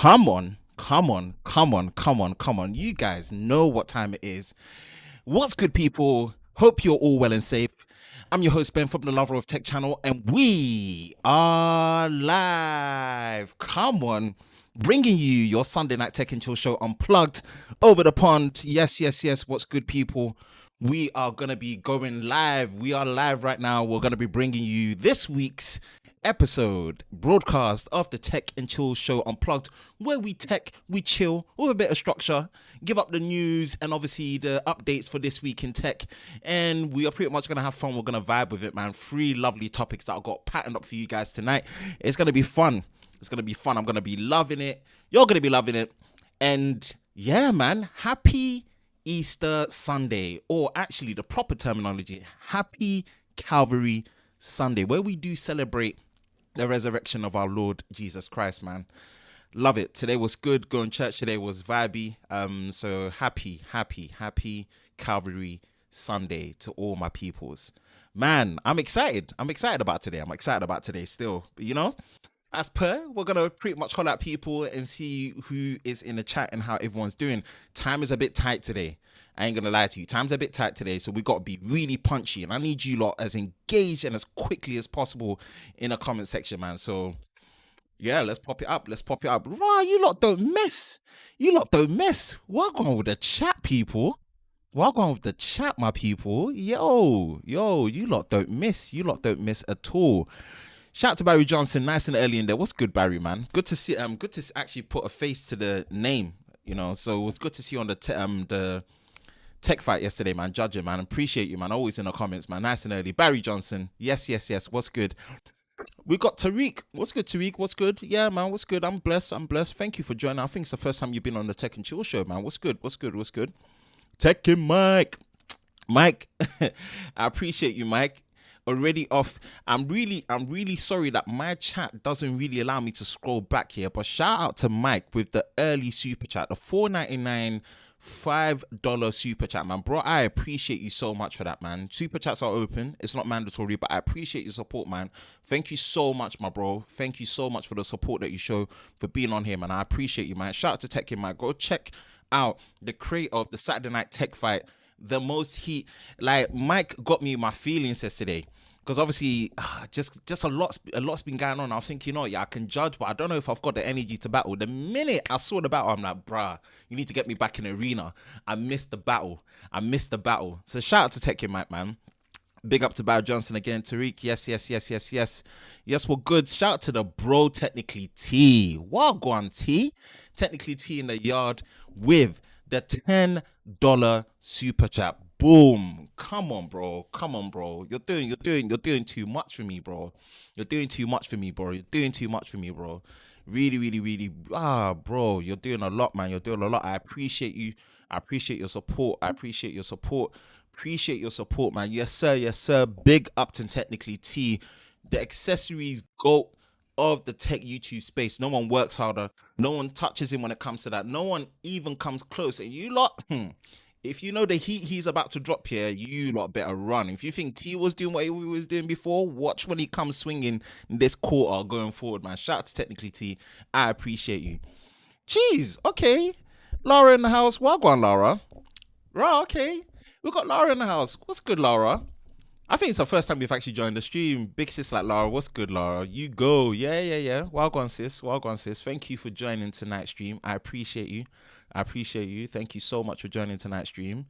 Come on, come on, come on, come on, come on. You guys know what time it is. What's good, people? Hope you're all well and safe. I'm your host, Ben, from the Lover of Tech channel, and we are live. Come on, bringing you your Sunday night tech and chill show, Unplugged, over the pond. Yes, yes, yes. What's good, people? We are going to be going live. We are live right now. We're going to be bringing you this week's episode broadcast of the Tech and Chill Show Unplugged, where we tech, we chill with a bit of structure, give up the news and obviously the updates for this week in tech, and we are pretty much gonna have fun. We're gonna vibe with it, man. 3 lovely topics that I've got patterned up for you guys tonight. It's gonna be fun. It's gonna be fun. I'm gonna be loving it. You're gonna be loving it. And yeah, man, happy Easter Sunday, or actually the proper terminology, happy Calvary Sunday, where we do celebrate the resurrection of our Lord Jesus Christ, man. Love it. Today was good. Going to church today was vibey. So happy Calvary Sunday to all my peoples. Man, I'm excited. I'm excited about today. I'm excited about today still. But you know, as per, we're going to pretty much call out people and see who is in the chat and how everyone's doing. Time is a bit tight today. I ain't going to lie to you. Time's a bit tight today, so we got to be really punchy. And I need you lot as engaged and as quickly as possible in the comment section, man. So, yeah, let's pop it up. Let's pop it up. Right, you lot don't miss. You lot don't miss. Welcome on with the chat, people. Welcome on with the chat, my people. Yo, you lot don't miss. You lot don't miss at all. Shout out to Barry Johnson, nice and early in there. What's good, Barry, man? Good to see. Good to actually put a face to the name. You know, so it was good to see you on the tech fight yesterday, man. Judging, man. Appreciate you, man. Always in the comments, man. Nice and early. Barry Johnson. Yes. What's good? We got Tariq. What's good, Tariq? What's good? Yeah, man. What's good? I'm blessed. Thank you for joining. I think it's the first time you've been on the Tech and Chill show, man. What's good? Tech and Mike. I appreciate you, Mike. Already off. I'm really sorry that my chat doesn't really allow me to scroll back here. But shout out to Mike with the early super chat, the $4.99 $5 super chat, man. Bro, I appreciate you so much for that, man. Super chats are open. It's not mandatory, but I appreciate your support, man. Thank you so much, my bro. Thank you so much for the support that you show for being on here, man. I appreciate you, man. Shout out to Tech Man. Go check out the creator of the Saturday Night Tech Fight. The most heat. Like, Mike got me my feelings yesterday. Because obviously, just a lot's been going on. I think, you know, yeah, I can judge, but I don't know if I've got the energy to battle. The minute I saw the battle, I'm like, bruh, you need to get me back in the arena. I missed the battle. So shout out to Tech Mike, man. Big up to Barry Johnson again. Tariq, yes. Yes, we're good. Shout out to the bro, Technically T. Wagwan T. Technically T in the yard with the $10 super chat. Boom. Come on, bro. You're doing too much for me, bro. Really. Bro, you're doing a lot, man. I appreciate you. I appreciate your support. Appreciate your support, man. Yes, sir. Big up to Technically T, the accessories GOAT of the tech YouTube space. No one works harder. No one touches him when it comes to that. No one even comes close. And you lot, if you know the heat he's about to drop here, you lot better run. If you think T was doing what he was doing before, watch when he comes swinging this quarter going forward, man. Shout out to Technically T. I appreciate you. Jeez, okay. Laura in the house. Wagwan, Laura. Right, okay. We got Laura in the house. What's good, Laura? I think it's the first time you've actually joined the stream. Big sis like Laura. What's good, Laura? You go. Yeah. Wagwan, sis. Thank you for joining tonight's stream. I appreciate you. Thank you so much for joining tonight's stream.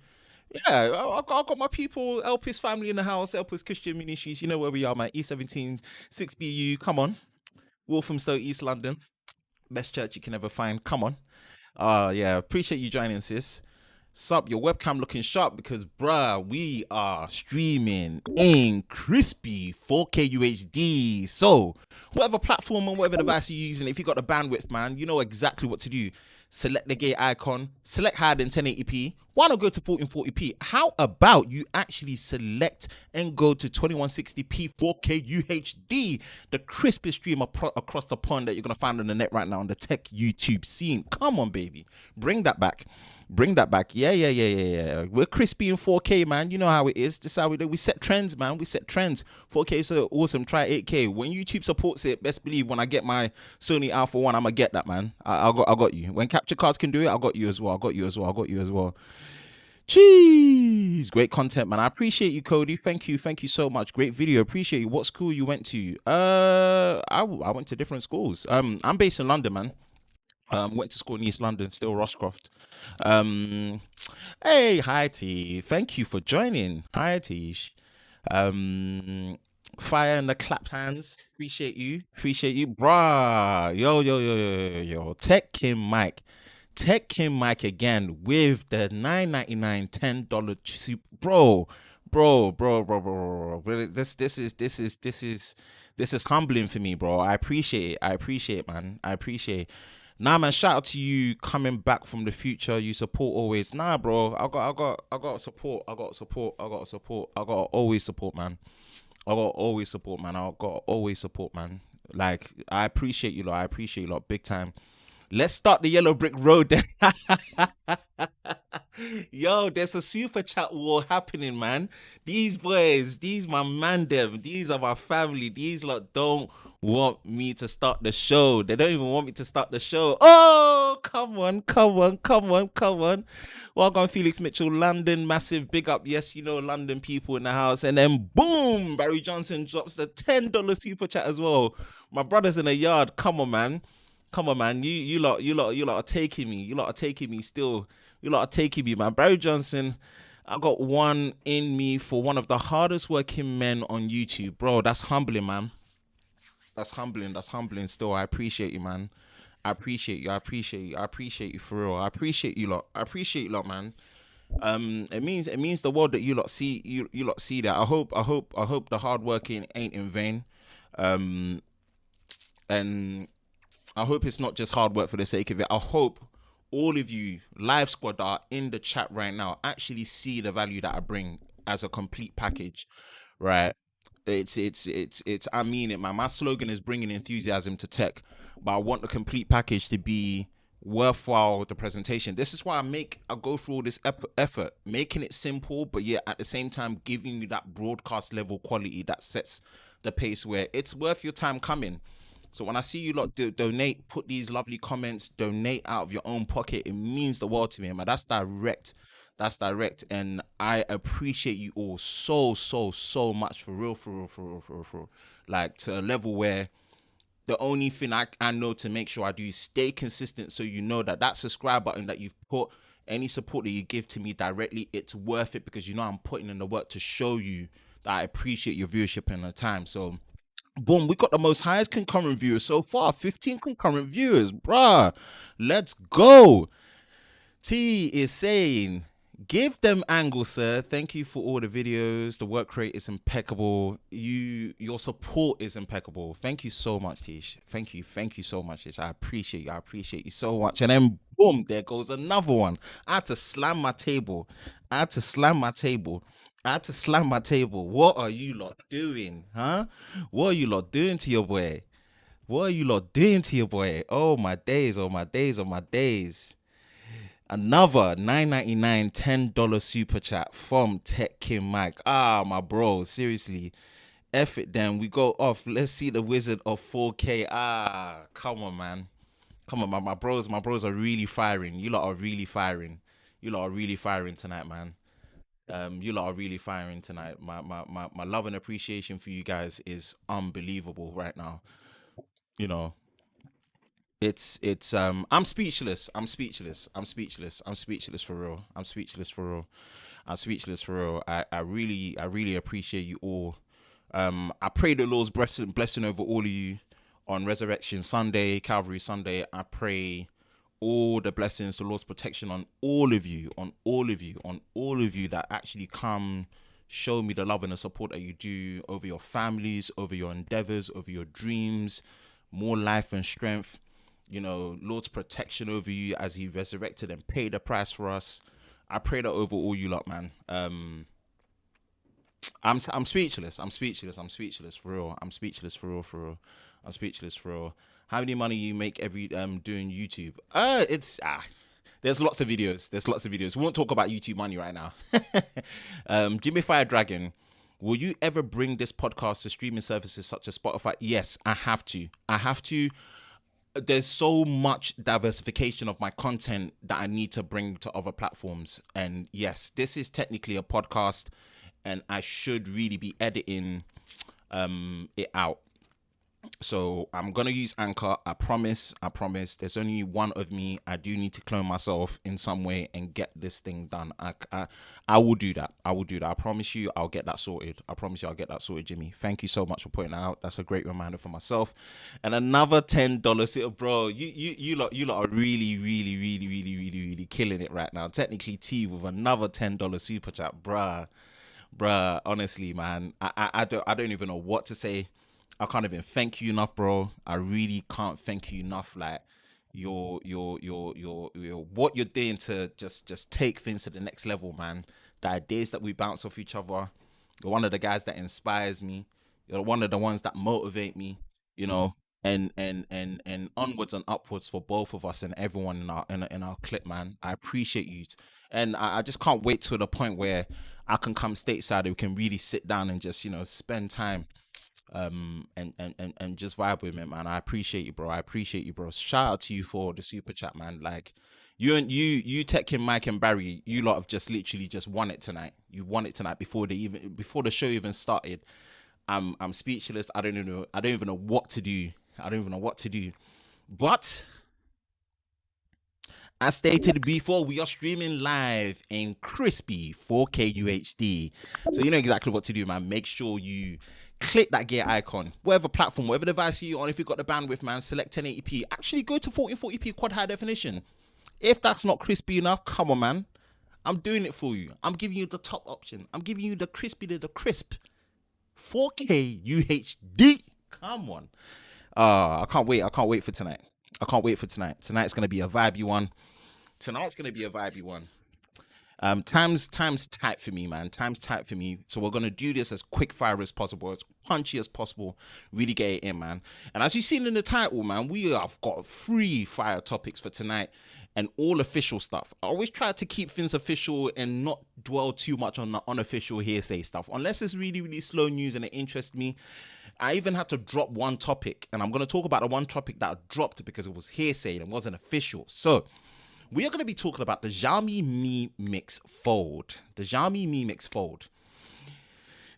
Yeah, I got my people, Elpis family in the house, Elpis Christian Ministries. You know where we are, man. E17, 6BU. Come on. Walthamstow, East London. Best church you can ever find. Come on. Yeah, appreciate you joining, sis. Sup, your webcam looking sharp because, bruh, we are streaming in crispy 4K UHD. So, whatever platform and whatever device you're using, if you got the bandwidth, man, you know exactly what to do. Select the gate icon, select higher than 1080p. Why not go to 1440p? How about you actually select and go to 2160p 4K UHD, the crispest stream across the pond that you're going to find on the net right now on the tech YouTube scene. Come on, baby. Bring that back. Bring that back. Yeah. We're crispy in 4K, man. You know how it is. This is how we do. We set trends, man. We set trends. 4K so awesome. Try 8K. When YouTube supports it, best believe when I get my Sony Alpha 1, I'm gonna get that, man. I got you. When capture cards can do it, I got you as well. Jeez, great content, man. I appreciate you, Cody. Thank you so much. Great video. Appreciate you. What school you went to? I went to different schools. I'm based in London, man. Went to school in East London, still Rosscroft. Hey, hi T. Thank you for joining. Hi Tish. Fire in the clapped hands. Appreciate you, brah. Yo. Tech Kim Mike again with the $9.99 $10 soup, bro. This is humbling for me, bro. I appreciate it, man. Nah, man, shout out to you coming back from the future. You support always. Nah, bro, I got support. I got always support, man. Like, I appreciate you lot. Big time. Let's start the yellow brick road then. Yo, there's a super chat war happening, man. These boys, these my man them, these are my family. These lot don't want me to start the show. They don't even want me to start the show. Oh, come on. Welcome, Felix Mitchell, London, massive big up. Yes, you know, London people in the house. And then boom, Barry Johnson drops the $10 super chat as well. My brother's in the yard. Come on, man. You lot are taking me. You lot are taking me still. You lot are taking me, man. Barry Johnson, I got one in me for one of the hardest working men on YouTube. Bro, that's humbling, man. That's humbling still. I appreciate you, man. I appreciate you for real. I appreciate you lot, man. It means the world that you lot see, you lot see that. I hope the hard working ain't in vain. And I hope it's not just hard work for the sake of it. I hope all of you live squad that are in the chat right now actually see the value that I bring as a complete package, right? It's I mean it, man. My slogan is bringing enthusiasm to tech, but I want the complete package to be worthwhile with the presentation. This is why I go through all this effort, making it simple, but yet at the same time giving you that broadcast level quality that sets the pace where it's worth your time coming. So when I see you lot donate, put these lovely comments, donate out of your own pocket, it means the world to me, man. That's direct. And I appreciate you all so much, for real. Like, to a level where the only thing I know to make sure I do is stay consistent, so you know that subscribe button that you've put, any support that you give to me directly, it's worth it, because you know I'm putting in the work to show you that I appreciate your viewership and the time. So boom, we got the most highest concurrent viewers so far. 15 concurrent viewers, bruh. Let's go. T is saying, give them angle, sir. Thank you for all the videos. The work rate is impeccable. Your support is impeccable. Thank you so much, Tish. Thank you so much, Tish. I appreciate you so much. And then boom, there goes another one. I had to slam my table. What are you lot doing, huh? What are you lot doing to your boy? Oh my days. Another $9.99 $10 super chat from Tech Kim Mike. Ah, my bro, seriously. F it then. We go off. Let's see the Wizard of 4K. Ah, come on, man. My bros are really firing. You lot are really firing. Tonight, man. You lot are really firing tonight. My love and appreciation for you guys is unbelievable right now. You know, it's I'm speechless for real. I really appreciate you all. I pray the Lord's blessing over all of you on Resurrection Sunday, Calvary Sunday. I pray all the blessings, the Lord's protection on all of you that actually come show me the love and the support that you do over your families, over your endeavors, over your dreams, more life and strength. You know, Lord's protection over you as he resurrected and paid the price for us. I pray that over all you lot, man. I'm speechless for real. I'm speechless for real. How many money you make every doing YouTube? There's lots of videos. There's lots of videos. We won't talk about YouTube money right now. Jimmy Fire Dragon, will you ever bring this podcast to streaming services such as Spotify? Yes, I have to. I have to. There's so much diversification of my content that I need to bring to other platforms. And yes, this is technically a podcast, and I should really be editing it out. So I'm gonna use Anchor. I promise. I promise. There's only one of me. I do need to clone myself in some way and get this thing done. I will do that. I will do that. I promise you. I'll get that sorted. I promise you. I'll get that sorted, Jimmy. Thank you so much for pointing that out. That's a great reminder for myself. And another $10, bro. You lot are really, really, really, really, really, really killing it right now. Technically, T with another $10 super chat, bruh. Honestly, man, I don't even know what to say. I can't even thank you enough, bro. I really can't thank you enough. Like your what you're doing to just take things to the next level, man. The ideas that we bounce off each other. You're one of the guys that inspires me. You're one of the ones that motivate me. You know, and onwards and upwards for both of us and everyone in our clip, man. I appreciate you, and I just can't wait to the point where I can come stateside. We can really sit down and just spend time and just vibe with me, man. I appreciate you, bro. I appreciate you, bro. Shout out to you for the super chat, man. Like you Tekken, Mike and Barry, you lot have just literally just won it tonight. You won it tonight before the show even started. I'm speechless. I don't even know what to do. I don't even know what to do. But as stated before, we are streaming live in crispy 4K UHD. So you know exactly what to do, man. Make sure you click that gear icon, whatever platform, whatever device you're on. If you've got the bandwidth, man, select 1080p. Actually, go to 1440p quad high definition. If that's not crispy enough, come on, man. I'm doing it for you. I'm giving you the top option. I'm giving you the crispy to the crisp. 4K UHD. Come on. I can't wait. I can't wait for tonight. I can't wait for tonight. Tonight's going to be a vibey one. Time's tight for me, man. Time's tight for me. So we're gonna do this as quick fire as possible, as punchy as possible. Really get it in, man. And as you've seen in the title, man, we have got 3 fire topics for tonight, and all official stuff. I always try to keep things official and not dwell too much on the unofficial hearsay stuff, unless it's really, really slow news and it interests me. I even had to drop one topic, and I'm gonna talk about the one topic that I dropped because it was hearsay and wasn't official. So we are going to be talking about the Xiaomi Mi Mix Fold. The Xiaomi Mi Mix Fold.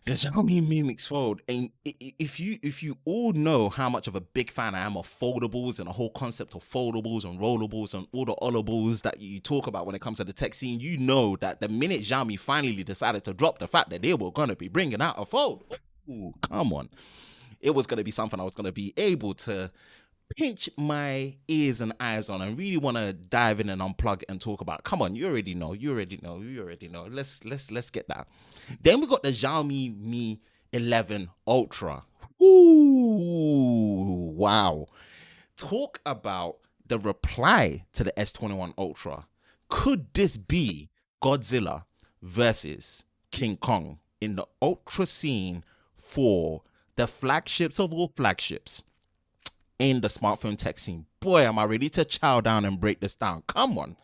The Xiaomi Mi Mix Fold. And if you all know how much of a big fan I am of foldables and the whole concept of foldables and rollables and all the ollables that you talk about when it comes to the tech scene, you know that the minute Xiaomi finally decided to drop the fact that they were going to be bringing out a fold, ooh, come on, it was going to be something I was going to be able to pinch my ears and eyes on and really want to dive in and unplug and talk about. Come on, you already know. Let's get that. Then we got the Xiaomi Mi 11 Ultra. Ooh, wow. Talk about the reply to the S21 Ultra. Could this be Godzilla versus King Kong in the Ultra scene for the flagships of all flagships in the smartphone tech scene? Boy, am I ready to chow down and break this down. Come on.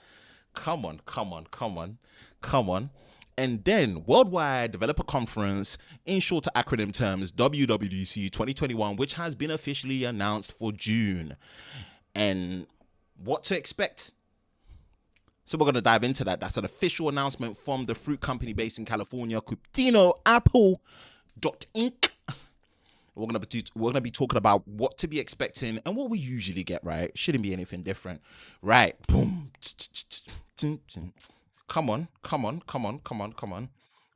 And then Worldwide Developer Conference, in shorter acronym terms, WWDC 2021, which has been officially announced for June. And what to expect. So we're going to dive into that. That's an official announcement from the fruit company based in California, Cupertino Apple Inc. We're gonna be talking about what to be expecting and what we usually get, right? Shouldn't be anything different, right? Boom. Come on.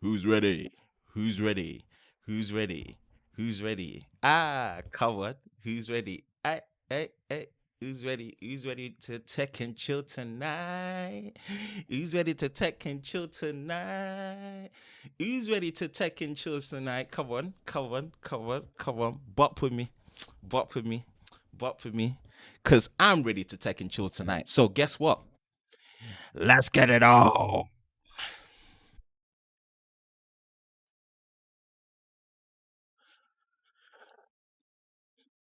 Who's ready? Come on. Who's ready? Hey. Who's ready? Who's ready to tech and chill tonight? Who's ready to tech and chill tonight? Who's ready to tech and chill tonight? Come on. Bop with me. Because I'm ready to tech and chill tonight. So guess what? Let's get it on.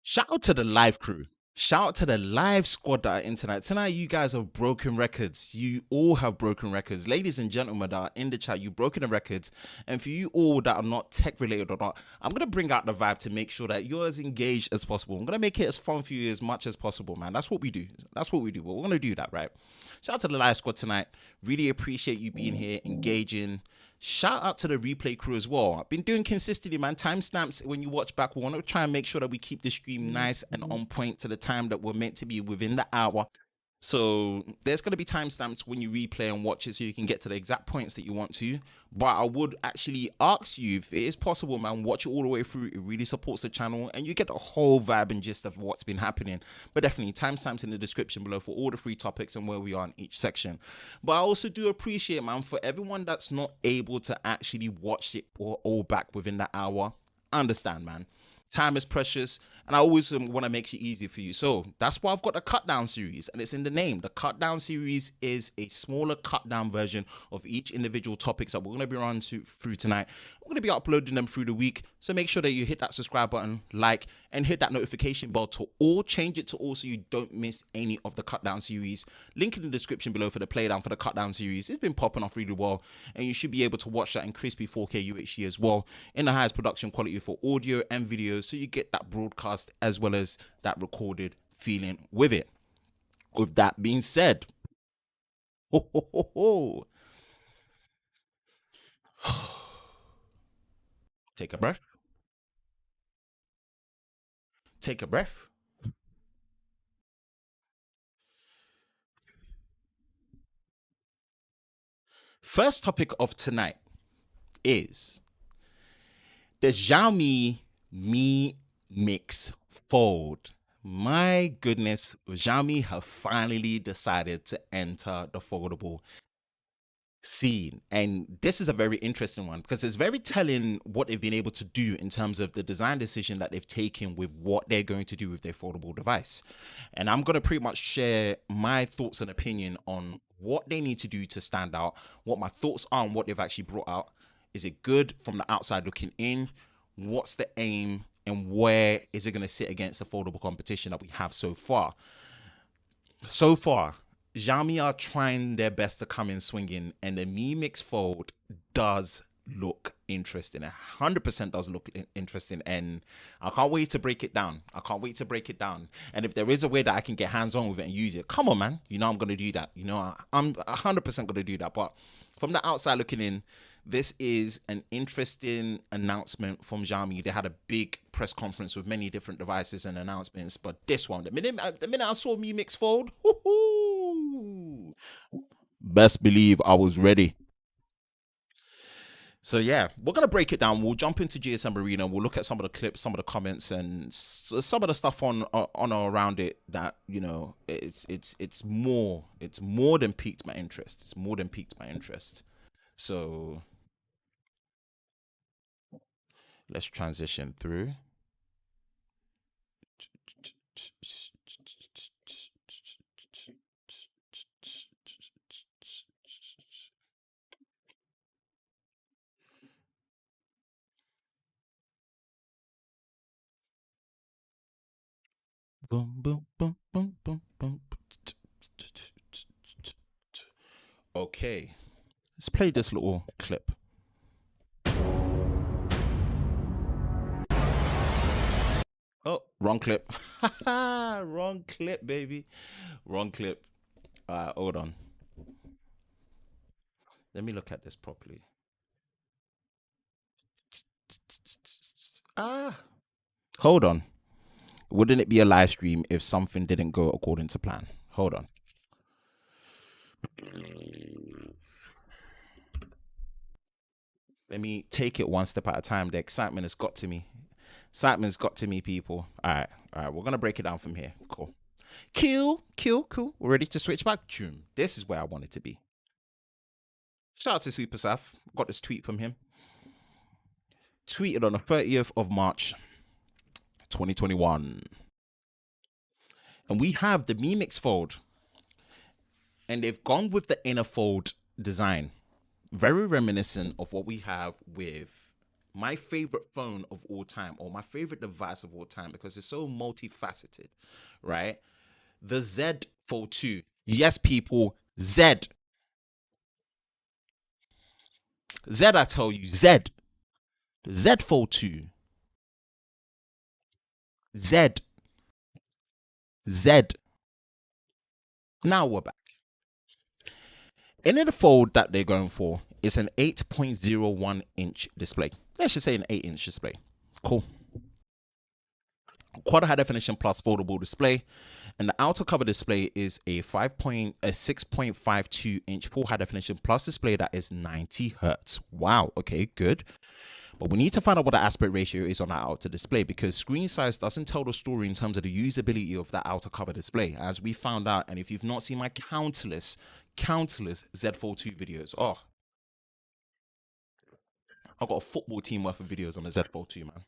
Shout out to the live crew. Shout out to the live squad that are in tonight. Tonight, you guys have broken records. You all have broken records. Ladies and gentlemen that are in the chat, you've broken the records. And for you all that are not tech related or not, I'm going to bring out the vibe to make sure that you're as engaged as possible. I'm going to make it as fun for you as much as possible, man. That's what we do. That's what we do. But we're going to do that, right? Shout out to the live squad tonight. Really appreciate you being here, engaging. Shout out to the replay crew as well. I've been doing consistently, man. Timestamps when you watch back. We want to try and make sure that we keep the stream nice and on point to the time that we're meant to be within the hour. So there's going to be timestamps when you replay and watch it so you can get to the exact points that you want to. But I would actually ask you, if it is possible, man, watch it all the way through. It really supports the channel and you get the whole vibe and gist of what's been happening. But definitely timestamps in the description below for all the free topics and where we are in each section. But I also do appreciate, man, for everyone that's not able to actually watch it all back within the hour. I understand, man. Time is precious, and I always want to make it easy for you. So that's why I've got the cut down series, and it's in the name. The cut down series is a smaller cut down version of each individual topics that we're going to be running through tonight. We're going to be uploading them through the week, so make sure that you hit that subscribe button, like, and hit that notification bell to all. Change it to all so you don't miss any of the cut down series. Link in the description below for the play down for the cut down series. It's been popping off really well, and you should be able to watch that in crispy 4K UHD as well, in the highest production quality for audio and video, so you get that broadcast as well as that recorded feeling with it. With that being said, ho, ho, ho, ho. Take a breath. Take a breath. First topic of tonight is the Xiaomi Mi Mix Fold. My goodness, Xiaomi have finally decided to enter the foldable scene. And this is a very interesting one because it's very telling what they've been able to do in terms of the design decision that they've taken with what they're going to do with their foldable device. And I'm going to pretty much share my thoughts and opinion on what they need to do to stand out, what my thoughts are on what they've actually brought out. Is it good from the outside looking in? What's the aim? And where is it going to sit against the foldable competition that we have so far? So far, Xiaomi are trying their best to come in swinging, and the Mi Mix Fold does look interesting. 100% does look interesting, and I can't wait to break it down. I can't wait to break it down. And if there is a way that I can get hands-on with it and use it, come on, man. You know I'm going to do that. You know I'm 100% going to do that. But from the outside looking in, this is an interesting announcement from Xiaomi. They had a big press conference with many different devices and announcements, but this one, the minute I saw Mi Mix Fold, best believe I was ready. So yeah, we're gonna break it down. We'll jump into GSM Arena. We'll look at some of the clips, some of the comments, and some of the stuff on or around it. That it's more than piqued my interest. It's more than piqued my interest. So let's transition through. Boom, boom, boom, boom, boom, boom. Okay, let's play this little clip. Oh, wrong clip. Wrong clip, baby. Wrong clip. Hold on. Let me look at this properly. Hold on. Wouldn't it be a live stream if something didn't go according to plan? Hold on. Let me take it one step at a time. The excitement has got to me. Excitement's got to me, people. All right. We're going to break it down from here. Cool. Cool. We're ready to switch back. This is where I want it to be. Shout out to Super Saf. Got this tweet from him. Tweeted on the 30th of March, 2021. And we have the Mi Mix Fold. And they've gone with the inner fold design. Very reminiscent of what we have with my favorite phone of all time, or my favorite device of all time, because it's so multifaceted, right? The Z Fold 2. Yes, people, Z. Z, I tell you, Z. The Z Fold 2. Z. Z. Now we're back. In the fold that they're going for, it's an 8.01 inch display. Let's just say an 8-inch display. Cool. Quad high definition plus foldable display, and the outer cover display is a 6.52 inch full high definition plus display that is 90 hertz. Wow, okay, good. But we need to find out what the aspect ratio is on that outer display, because screen size doesn't tell the story in terms of the usability of that outer cover display, as we found out. And if you've not seen my countless Z Fold 2 videos, oh, I've got a football team worth of videos on the Z Fold 2, man.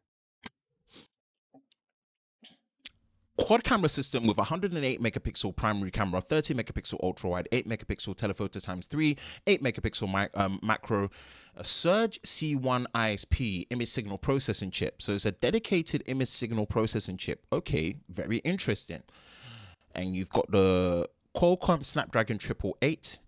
Quad camera system with 108 megapixel primary camera, 30 megapixel ultra wide, 8 megapixel telephoto ×3, 8 megapixel macro, a Surge C1 ISP image signal processing chip. So it's a dedicated image signal processing chip. Okay, very interesting. And you've got the Qualcomm Snapdragon 888,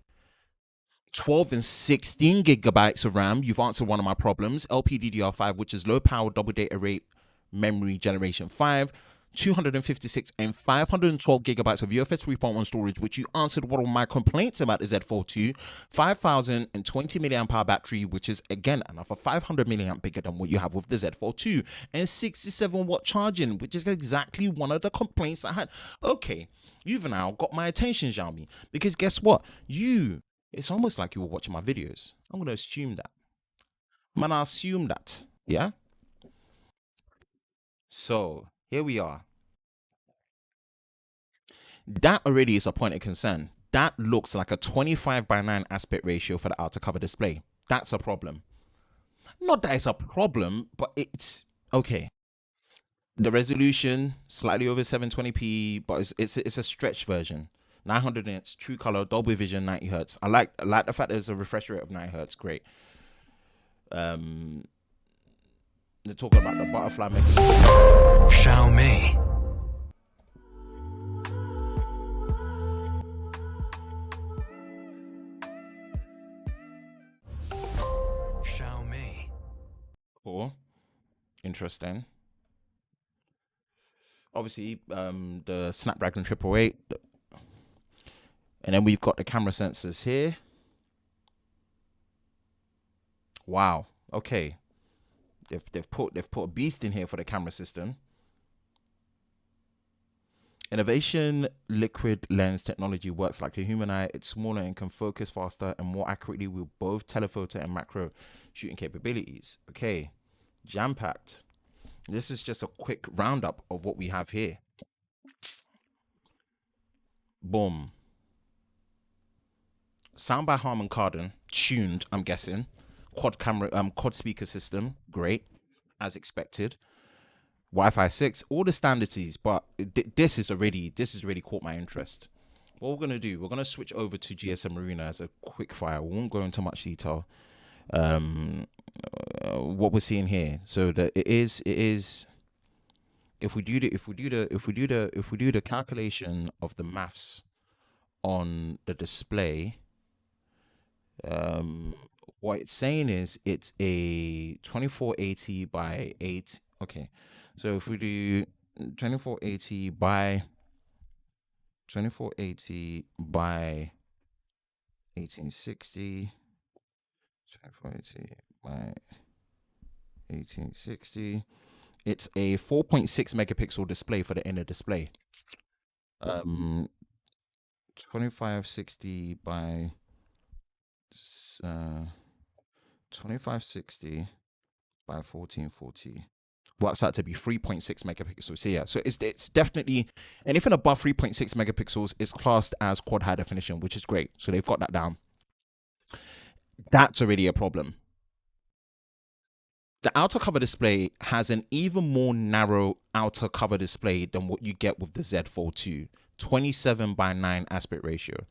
12 and 16 gigabytes of RAM. You've answered one of my problems. LPDDR5, which is low power double data rate memory generation 5. 256 and 512 gigabytes of UFS 3.1 storage, which you answered one of my complaints about the Z Fold 2. 5020 milliamp hour battery, which is again another 500 milliamp bigger than what you have with the Z Fold 2, and 67 watt charging, which is exactly one of the complaints I had. Okay, you've now got my attention, Xiaomi, because guess what? It's almost like you were watching my videos. I'm gonna assume that. Man, I assume that. Yeah. So here we are. That already is a point of concern. That looks like a 25:9 aspect ratio for the outer cover display. That's a problem. Not that it's a problem, but it's okay. The resolution slightly over 720p, but it's a stretched version. 900 nits, true color, Dolby Vision, 90 hertz. I like the fact there's a refresh rate of 9 hertz. Great. They're talking about the butterfly mechanism. Xiaomi. Xiaomi. Cool. Interesting. Obviously, the Snapdragon 888. And then we've got the camera sensors here. Wow. Okay. They've put a beast in here for the camera system. Innovation liquid lens technology works like a human eye. It's smaller and can focus faster and more accurately with both telephoto and macro shooting capabilities. Okay, jam-packed. This is just a quick roundup of what we have here. Boom. Sound by Harman Kardon, tuned, I'm guessing. Quad camera, quad speaker system, great, as expected. Wi-Fi 6, all the standards, but this has already caught my interest. What we're gonna do, we're gonna switch over to GSM Marina as a quick fire. We won't go into much detail. What we're seeing here, so that it is. If we do the calculation of the maths on the display, what it's saying is it's a 2480 by 8. Okay, so if we do 2480 by 1860, 2480 by 1860, it's a 4.6 megapixel display for the inner display. 2560 by 2560 by 1440 works out to be 3.6 megapixels. So yeah, so it's definitely anything above 3.6 megapixels is classed as quad high definition, which is great. So they've got that down. That's already a problem. The outer cover display has an even more narrow outer cover display than what you get with the Z Fold 2, 27:9 aspect ratio.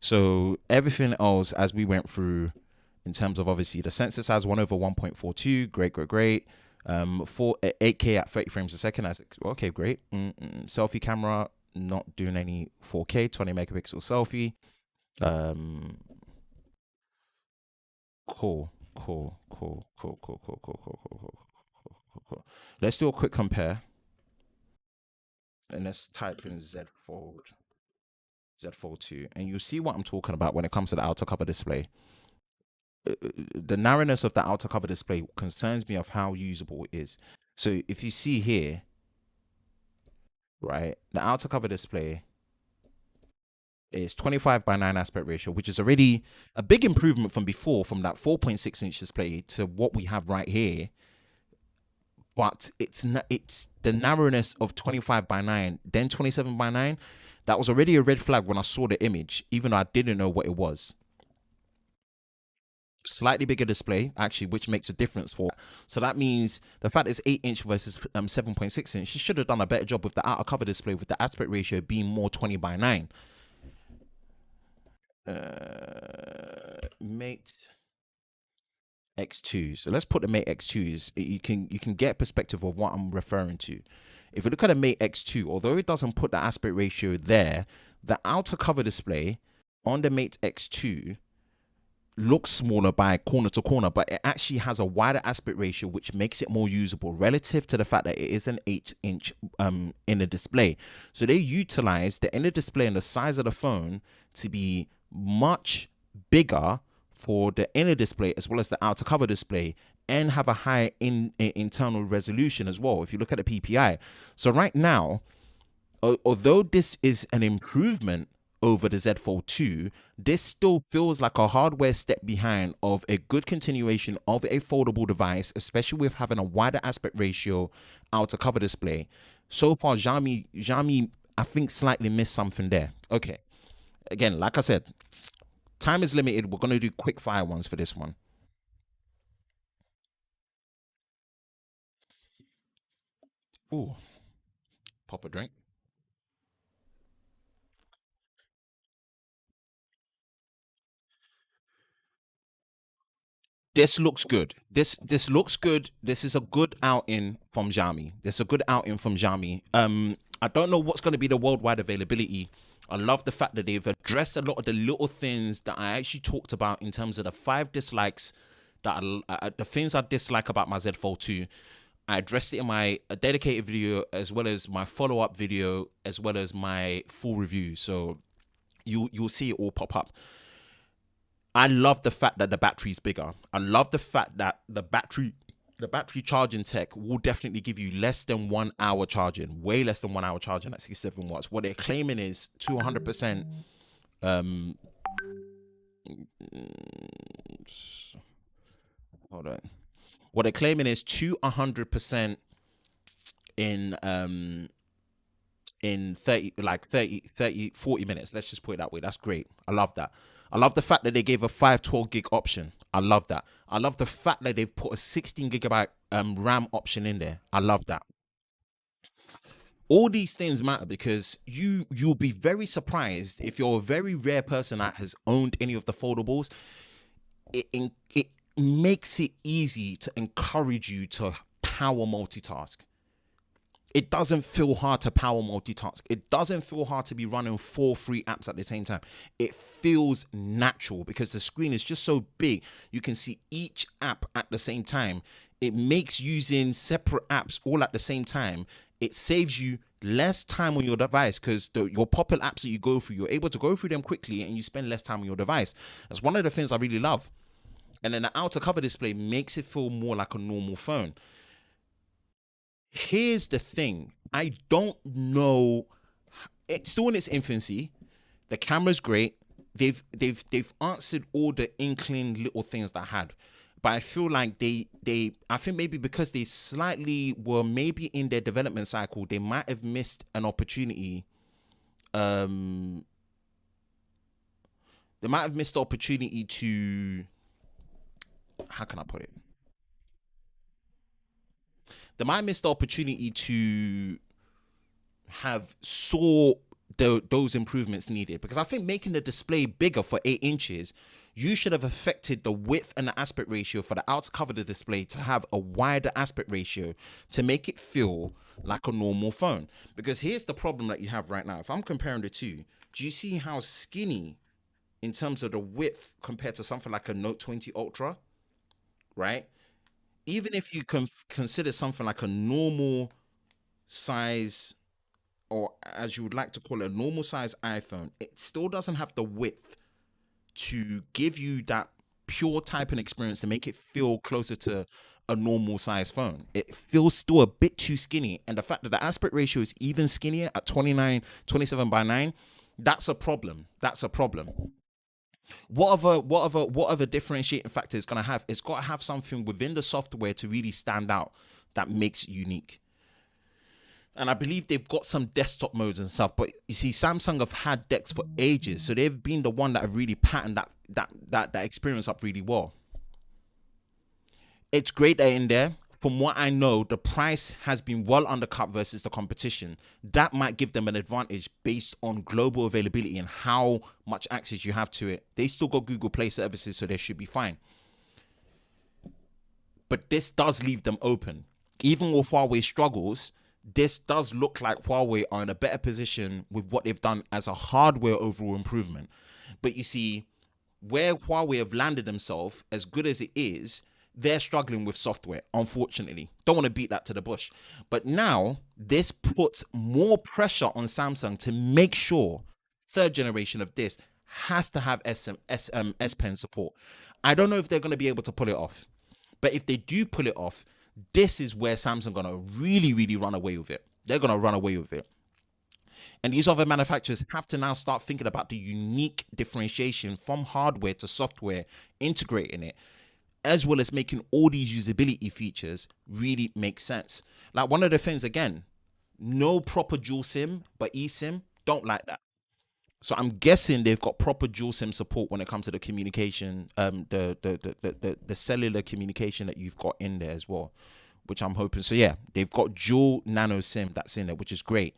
So everything else, as we went through, in terms of obviously the sensor size 1/1.42. Great. 8K at 30 frames a second. Okay, great. Selfie camera, not doing any 4K, 20 megapixel selfie. Cool. Let's do a quick compare. And let's type in Z Fold 2, and you see what I'm talking about when it comes to the outer cover display. The narrowness of the outer cover display concerns me of how usable it is. So if you see here, right, the outer cover display is 25:9 aspect ratio, which is already a big improvement from before, from that 4.6-inch display to what we have right here. But it's the narrowness of 25:9, then 27:9. That was already a red flag when I saw the image, even though I didn't know what it was. Slightly bigger display, actually, which makes a difference for. So that means the fact it's 8-inch versus 7.6-inch, she should have done a better job with the outer cover display, with the aspect ratio being more 20:9. Mate X2. So let's put the Mate X2s. You can get perspective of what I'm referring to. If you look at a Mate X2, although it doesn't put the aspect ratio there, the outer cover display on the Mate X2 looks smaller by corner to corner, but it actually has a wider aspect ratio, which makes it more usable relative to the fact that it is an 8-inch inner display. So they utilize the inner display and the size of the phone to be much bigger for the inner display as well as the outer cover display, and have a high internal resolution as well if you look at the PPI. So right now, although this is an improvement over the Z Fold 2, this still feels like a hardware step behind of a good continuation of a foldable device, especially with having a wider aspect ratio outer cover display. So far, Xiaomi, I think, slightly missed something there. Okay, again, like I said, time is limited. We're going to do quick fire ones for this one. Ooh, pop a drink. This looks good. This looks good. This is a good outing from Xiaomi. This is a good outing from Xiaomi. I don't know what's going to be the worldwide availability. I love the fact that they've addressed a lot of the little things that I actually talked about in terms of the 5 dislikes that the things I dislike about my Z Fold 2. I addressed it in my dedicated video, as well as my follow-up video, as well as my full review. So you'll see it all pop up. I love the fact that the battery is bigger. I love the fact that the battery charging tech will definitely give you less than 1 hour charging, way less than 1 hour charging at 67 watts. What they're claiming is 200%. Hold on. What they're claiming is 200% in 40 minutes. Let's just put it that way. That's great. I love that. I love the fact that they gave a 512 gig option. I love that. I love the fact that they've put a 16 gigabyte RAM option in there. I love that. All these things matter because you'll be very surprised if you're a very rare person that has owned any of the foldables. It makes it easy to encourage you to power multitask. It doesn't feel hard to power multitask. It doesn't feel hard to be running 4 free apps at the same time. It feels natural because the screen is just so big. You can see each app at the same time. It makes using separate apps all at the same time. It saves you less time on your device because your popular apps that you go through, you're able to go through them quickly and you spend less time on your device. That's one of the things I really love. And then the outer cover display makes it feel more like a normal phone. Here's the thing. I don't know. It's still in its infancy. The camera's great. They've answered all the inkling little things that I had. But I feel like I think maybe because they slightly were maybe in their development cycle, they might have missed an opportunity. They might have missed the opportunity to, how can I put it? They might miss the opportunity to have saw those improvements needed, because I think making the display bigger for 8 inches, you should have affected the width and the aspect ratio for the outer cover of the display to have a wider aspect ratio to make it feel like a normal phone. Because here's the problem that you have right now. If I'm comparing the two, do you see how skinny in terms of the width compared to something like a Note 20 Ultra, right? Even if you can consider something like a normal size, or as you would like to call it, a normal size iPhone, it still doesn't have the width to give you that pure typing experience to make it feel closer to a normal size phone. It feels still a bit too skinny. And the fact that the aspect ratio is even skinnier at 27:9, that's a problem. That's a problem. What other differentiating factor is going to have? It's got to have something within the software to really stand out that makes it unique. And I believe they've got some desktop modes and stuff, but you see, Samsung have had decks for ages, so they've been the one that have really patterned that experience up really well. It's great they're in there. From what I know, the price has been well undercut versus the competition. That might give them an advantage based on global availability and how much access you have to it. They still got Google Play services, so they should be fine. But this does leave them open. Even with Huawei struggles, this does look like Huawei are in a better position with what they've done as a hardware overall improvement. But you see, where Huawei have landed themselves, as good as it is, they're struggling with software, unfortunately. Don't want to beat that to the bush. But now, this puts more pressure on Samsung to make sure third generation of this has to have S Pen support. I don't know if they're going to be able to pull it off. But if they do pull it off, this is where Samsung going to really, really run away with it. They're going to run away with it. And these other manufacturers have to now start thinking about the unique differentiation from hardware to software, integrating it, as well as making all these usability features really make sense. Like one of the things, again, no proper dual SIM, but eSIM, don't like that. So I'm guessing they've got proper dual SIM support when it comes to the communication, the cellular communication that you've got in there as well, which I'm hoping. So yeah, they've got dual nano SIM that's in there, which is great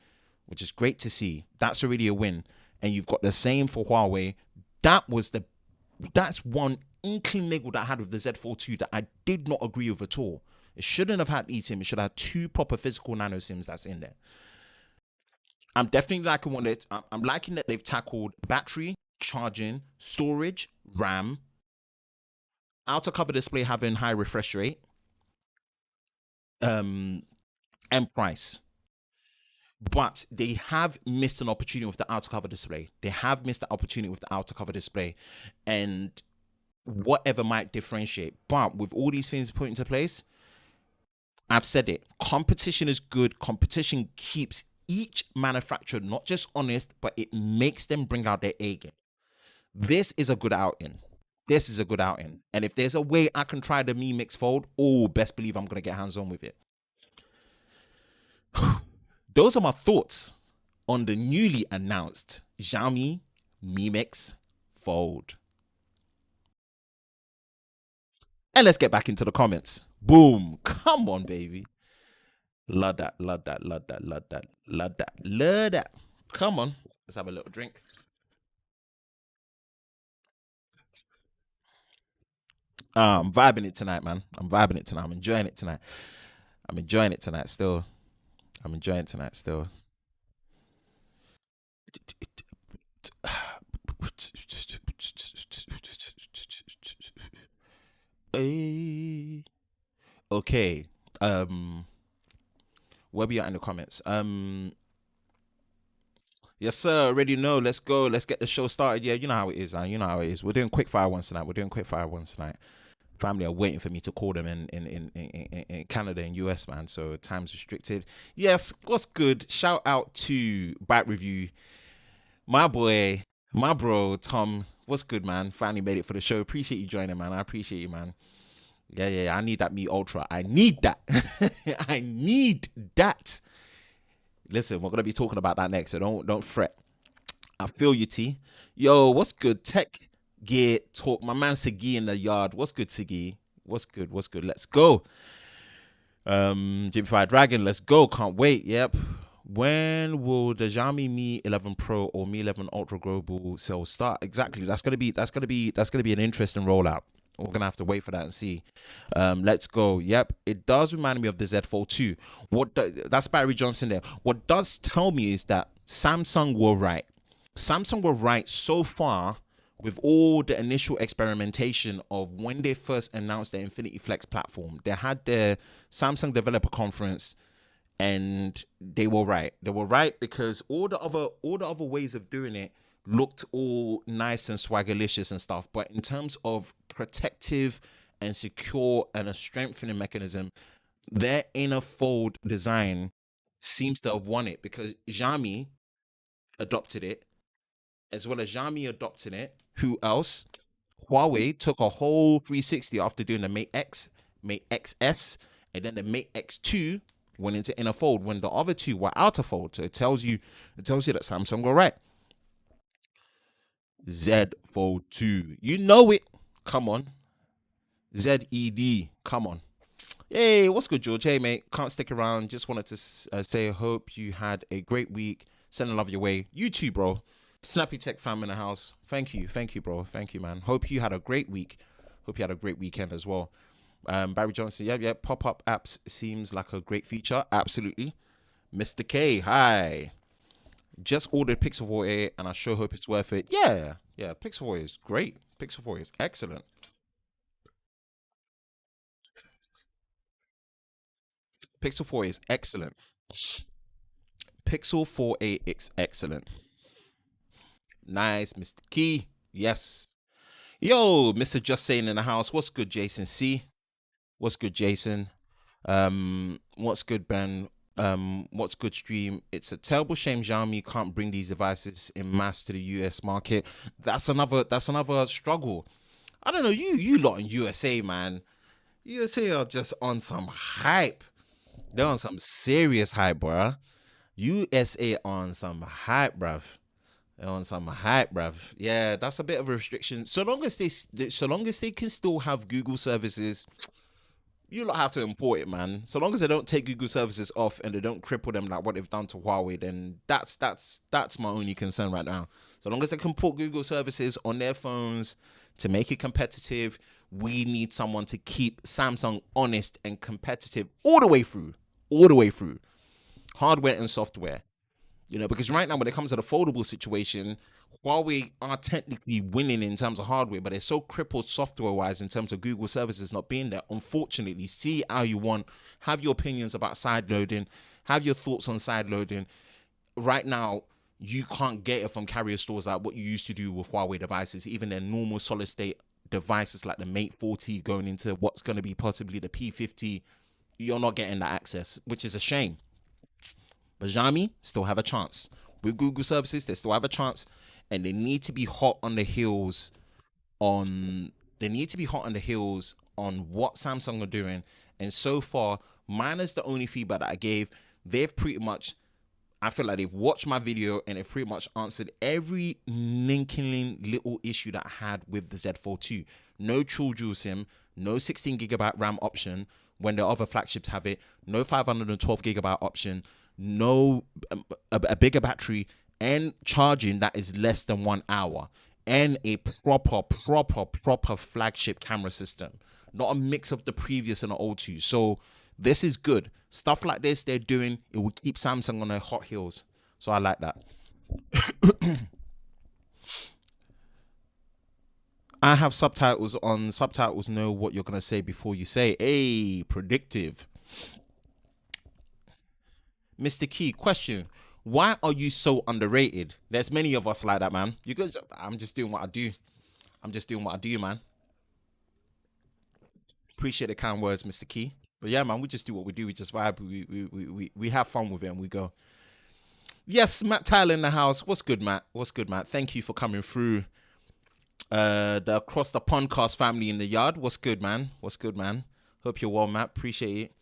to see. That's already a win. And you've got the same for Huawei. That's one inkling niggle that I had with the Z Fold 2 that I did not agree with at all. It shouldn't have had eSIM. It should have 2 proper physical nano SIMs that's in there. I'm definitely liking I'm liking that they've tackled battery, charging, storage, RAM, outer cover display having high refresh rate, and price. But they have missed an opportunity with the outer cover display. And whatever might differentiate. But with all these things put into place, I've said it. Competition is good. Competition keeps each manufacturer not just honest, but it makes them bring out their A game. This is a good outing. And if there's a way I can try the Mi Mix Fold, best believe I'm going to get hands-on with it. Those are my thoughts on the newly announced Xiaomi Mi Mix Fold. And let's get back into the comments. Boom. Come on, baby. Love that. Come on. Let's have a little drink. I'm vibing it tonight, man. I'm enjoying it tonight. Still. Okay. Where we are in the comments. Yes, sir. Already know. Let's go. Let's get the show started. Yeah, you know how it is. We're doing quick fire ones tonight. Family are waiting for me to call them in Canada and US, man. So time's restricted. Yes, what's good? Shout out to Bite Review, my boy, my bro Tom. What's good, man? Finally made it for the show. Appreciate you joining, man. I appreciate you, man. Yeah. I need that Mi Ultra. I need that. I need that. Listen, we're gonna be talking about that next, so don't fret. I feel you, T. Yo, what's good? Tech Gear Talk. My man Sigi in the yard. What's good, Sigi? What's good? Let's go. Jimmy Fire Dragon, let's go. Can't wait. Yep. When will the Xiaomi Mi 11 Pro or Mi 11 Ultra global sales start? Exactly. That's gonna be an interesting rollout. We're gonna have to wait for that and see. Let's go. Yep, it does remind me of the Z Fold 2. That's Barry Johnson there. What does tell me is that Samsung were right. Samsung were right so far with all the initial experimentation of when they first announced the Infinity Flex platform. They had their Samsung Developer Conference, and they were right. They were right because all the other ways of doing it looked all nice and swaggerlicious and stuff. But in terms of protective and secure and a strengthening mechanism, their inner fold design seems to have won it because Xiaomi adopted it, as well as Xiaomi adopting it. Who else? Huawei took a whole 360 after doing the Mate X, Mate XS, and then the Mate X2 went into inner fold when the other two were outer fold. So it tells you that Samsung were right. Z Fold 2. You know it. Come on. ZED. Come on. Hey, what's good, George? Hey, mate. Can't stick around. Just wanted to say, hope you had a great week. Sending love your way. You too, bro. Snappy Tech fam in the house. Thank you, bro. Thank you, man. Hope you had a great week. Hope you had a great weekend as well. Barry Johnson, yeah. Pop-up apps seems like a great feature. Absolutely. Mr. K, hi. Just ordered Pixel 4a, and I sure hope it's worth it. Yeah. Pixel 4 is great. Pixel 4 is excellent. Pixel 4 is excellent. Pixel 4a is excellent. Nice, Mr. Key. Yes. Yo, Mr. Just Saying in the house. What's good, Jason C? What's good, Jason? What's good, Ben? What's good, stream? It's a terrible shame Xiaomi can't bring these devices in mass to the US market. That's another struggle. I don't know, you lot in USA, man. USA are just on some hype. They're on some serious hype, bruh. USA on some hype, bruv. They're on some hype, bruv. Yeah, that's a bit of a restriction. So long as they can still have Google services, you don't have to import it, man. So long as they don't take Google services off and they don't cripple them like what they've done to Huawei, then that's my only concern right now. So long as they can put Google services on their phones to make it competitive, we need someone to keep Samsung honest and competitive all the way through. Hardware and software. Because right now when it comes to the foldable situation, Huawei are technically winning in terms of hardware, but they're so crippled software-wise in terms of Google services not being there. Unfortunately, see how you want, have your opinions about side loading, have your thoughts on side loading. Right now, you can't get it from carrier stores like what you used to do with Huawei devices, even their normal solid-state devices like the Mate 40 going into what's going to be possibly the P50. You're not getting that access, which is a shame. But Xiaomi still have a chance. With Google services, they still have a chance. And they need to be hot on the heels on what Samsung are doing. And so far, minus the only feedback that I gave, I feel like they've watched my video and they've pretty much answered every ninkling little issue that I had with the Z Fold 2. No True Dual SIM, no 16GB RAM option when the other flagships have it, no 512GB option, no a bigger battery, and charging that is less than 1 hour, and a proper flagship camera system, not a mix of the previous and the old two. So this is good. Stuff like this they're doing, it will keep Samsung on their hot heels. So I like that. I have subtitles on. Subtitles know what you're going to say before you say. Hey, predictive. Mr. Key, question. Why are you so underrated? There's many of us like that, man. You guys, I'm just doing what I do. Man. Appreciate the kind words, Mr. Key. But yeah, man, we just do what we do. We just vibe. We have fun with it and we go. Yes, Matt Tyler in the house. What's good, Matt? Thank you for coming through. The Across the Podcast family in the yard. What's good, man? Hope you're well, Matt. Appreciate it.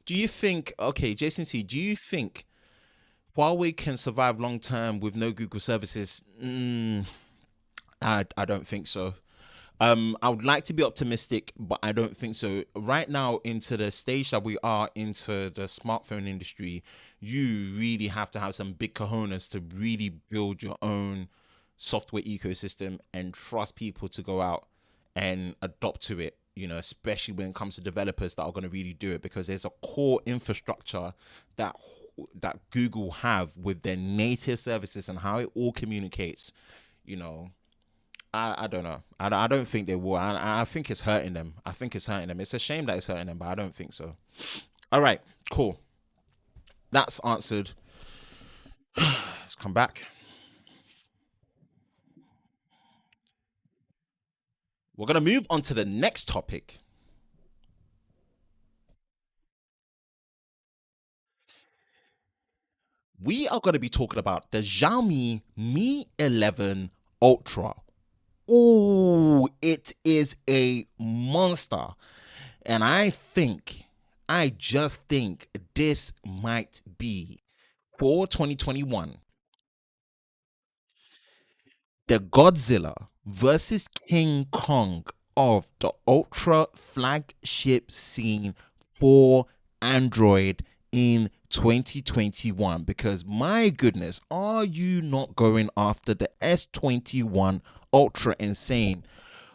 Do you think, okay, Jason C, do you think Huawei can survive long term with no Google services? I don't think so. I would like to be optimistic, but I don't think so. Right now, into the stage that we are into the smartphone industry, you really have to have some big cojones to really build your own software ecosystem and trust people to go out and adopt to it. Especially when it comes to developers that are going to really do it, because there's a core infrastructure that Google have with their native services and how it all communicates. You know, I don't know. I don't think they will. I think it's hurting them. I think it's hurting them. It's a shame that it's hurting them, but I don't think so. All right, cool. That's answered. Let's come back. We're going to move on to the next topic. We are going to be talking about the Xiaomi Mi 11 Ultra. Oh, it is a monster. And I just think this might be for 2021 the Godzilla versus King Kong of the ultra flagship scene for Android in 2021. Because my goodness, are you not going after the S21 Ultra Insane?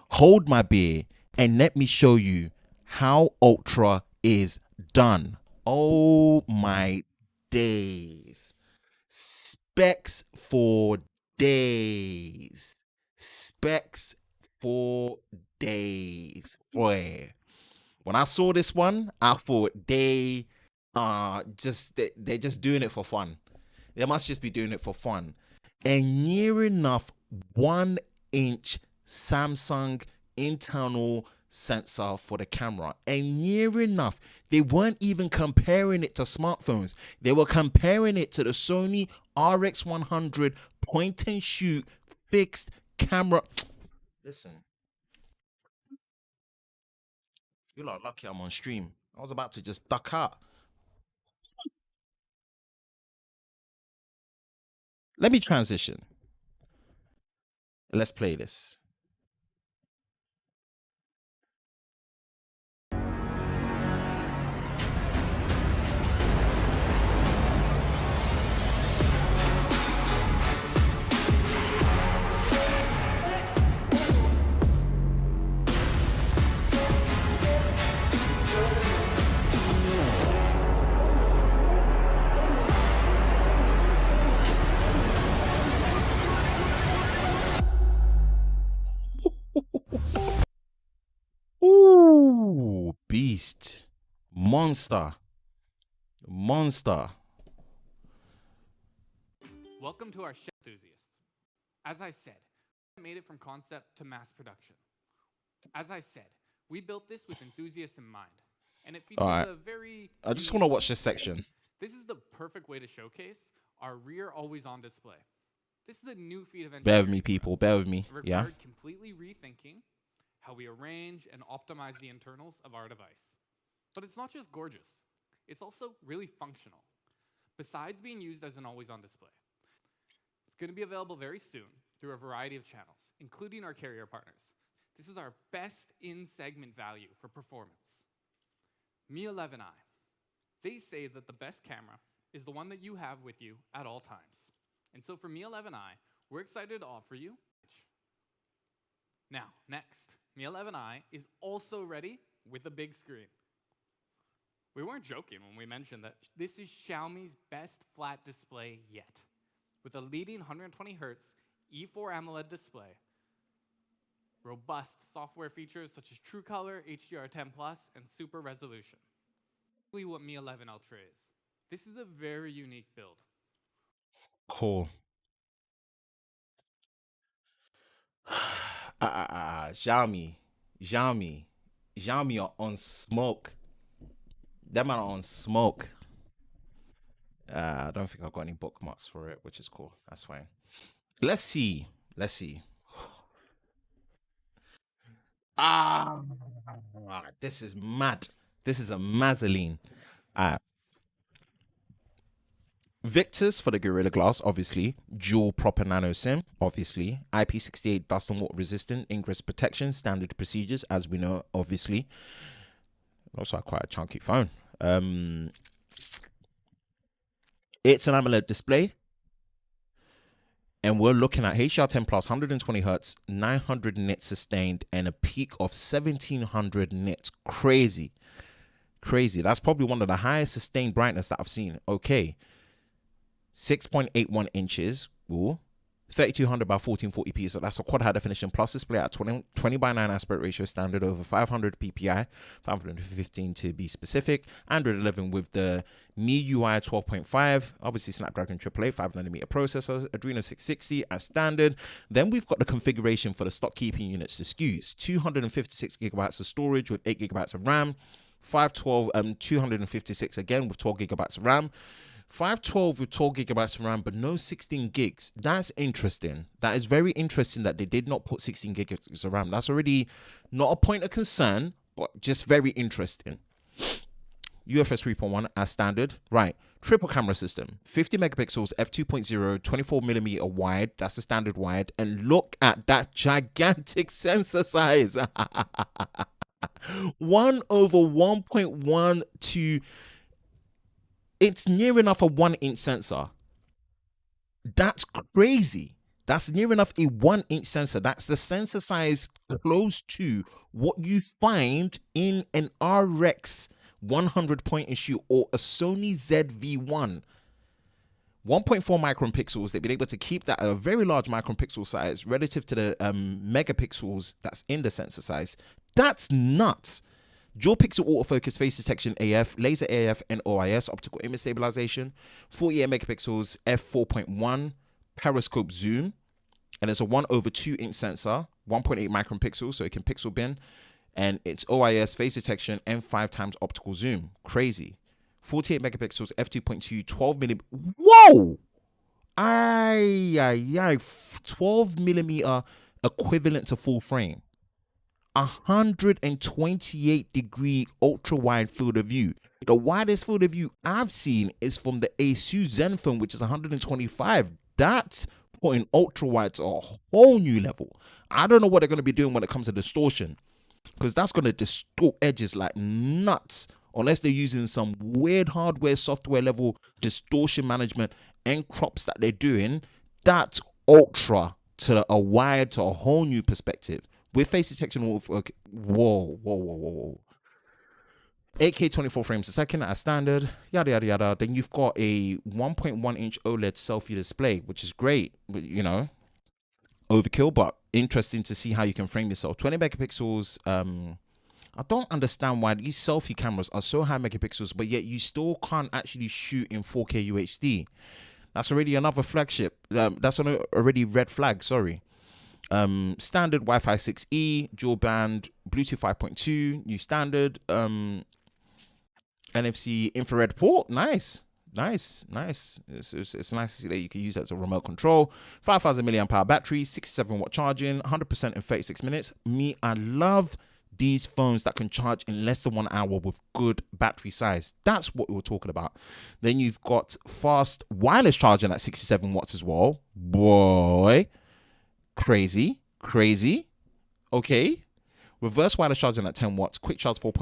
Hold my beer and let me show you how Ultra is done. Oh my days. Specs for days. Specs for days. Boy. When I saw this one, I thought they're just doing it for fun. They must just be doing it for fun. A near enough 1 inch Samsung internal sensor for the camera. And near enough, they weren't even comparing it to smartphones. They were comparing it to the Sony RX100 point and shoot fixed camera. Listen, you're not lucky I'm on stream. I was about to just duck out. Let me transition. Let's play this. Ooh, beast. Monster. Monster. Welcome to our show, enthusiasts. As I said, we made it from concept to mass production. As I said, we built this with enthusiasts in mind, and it features All right. a very... I just want to watch this section. This is the perfect way to showcase our rear always-on display. This is a new feat of engineering. Bear with me, people. Bear with me. It Yeah. required completely rethinking how we arrange and optimize the internals of our device. But it's not just gorgeous. It's also really functional, besides being used as an always-on display. It's going to be available very soon through a variety of channels, including our carrier partners. This is our best in-segment value for performance. Mi 11i. They say that the best camera is the one that you have with you at all times. And so for Mi 11i, we're excited to offer you. Now, next, Mi 11i is also ready with a big screen. We weren't joking when we mentioned that this is Xiaomi's best flat display yet, with a leading 120Hz E4 AMOLED display, robust software features such as True Color, HDR10+, and super resolution. Exactly what Mi 11 Ultra is. This is a very unique build. Cool. Xiaomi are on smoke. Them are on smoke. I don't think I've got any bookmarks for it, which is cool. That's fine. Let's see. Ah, this is mad. This is a mazzoline. Ah, Victors for the Gorilla Glass, obviously. Dual proper nano SIM, obviously. IP68 dust and water resistant, ingress protection, standard procedures, as we know, obviously. Also quite a chunky phone. It's an AMOLED display. And we're looking at HDR10 plus 120 hertz, 900 nits sustained, and a peak of 1700 nits. Crazy. Crazy. That's probably one of the highest sustained brightness that I've seen. Okay. 6.81 inches. Ooh. 3200 by 1440p, so that's a quad high definition plus display at 20 by 9 aspect ratio, standard over 500 ppi, 515 to be specific. Android 11 with the MIUI 12.5, obviously Snapdragon 888 5nm processor, Adreno 660 as standard. Then we've got the configuration for the stock keeping units, the SKUs: 256 gigabytes of storage with 8 gigabytes of RAM, 256 again with 12 gigabytes of RAM. 512 with 12 gigabytes of RAM, but no 16 gigs. That's interesting. That is very interesting that they did not put 16 gigabytes of RAM. That's already not a point of concern, but just very interesting. UFS 3.1 as standard. Right. Triple camera system. 50 megapixels, f2.0, 24mm wide. That's the standard wide. And look at that gigantic sensor size. 1/1.12. It's near enough a 1-inch sensor. That's crazy. That's near enough a 1-inch sensor. That's the sensor size close to what you find in an RX 100 point and shoot or a Sony ZV-1. 1.4 micron pixels. They've been able to keep that at a very large micron pixel size relative to the megapixels that's in the sensor size. That's nuts. Dual pixel autofocus, face detection AF, laser AF, and OIS, optical image stabilization, 48 megapixels, f4.1, periscope zoom, and it's a 1/2-inch sensor, 1.8 micron pixels, so it can pixel bin, and it's OIS, face detection, and 5 times optical zoom. Crazy. 48 megapixels, f2.2, 12 millimeter. Whoa! 12 millimeter equivalent to full frame. 128-degree ultra-wide field of view. The widest field of view I've seen is from the Asus Zenfone, which is 125. That's putting ultra-wide to a whole new level. I don't know what they're going to be doing when it comes to distortion, because that's going to distort edges like nuts, unless they're using some weird hardware, software level distortion management and crops that they're doing. That's ultra to a wide, to a whole new perspective. With face detection, whoa. 8K 24 frames a second as standard, yada, yada, yada. Then you've got a 1.1-inch OLED selfie display, which is great, you know, overkill, but interesting to see how you can frame yourself. 20 megapixels. I don't understand why these selfie cameras are so high megapixels, but yet you still can't actually shoot in 4K UHD. That's already another flagship. That's already red flag, sorry. Standard Wi-Fi 6E, dual band, Bluetooth 5.2, new standard, NFC infrared port. Nice. It's nice to see that you can use that as a remote control. 5,000 milliamp hour battery, 67 watt charging, 100% in 36 minutes. I love these phones that can charge in less than 1 hour with good battery size. That's what we were talking about. Then you've got fast wireless charging at 67 watts as well. Boy. Crazy. Okay. Reverse wireless charging at 10 watts. Quick charge 4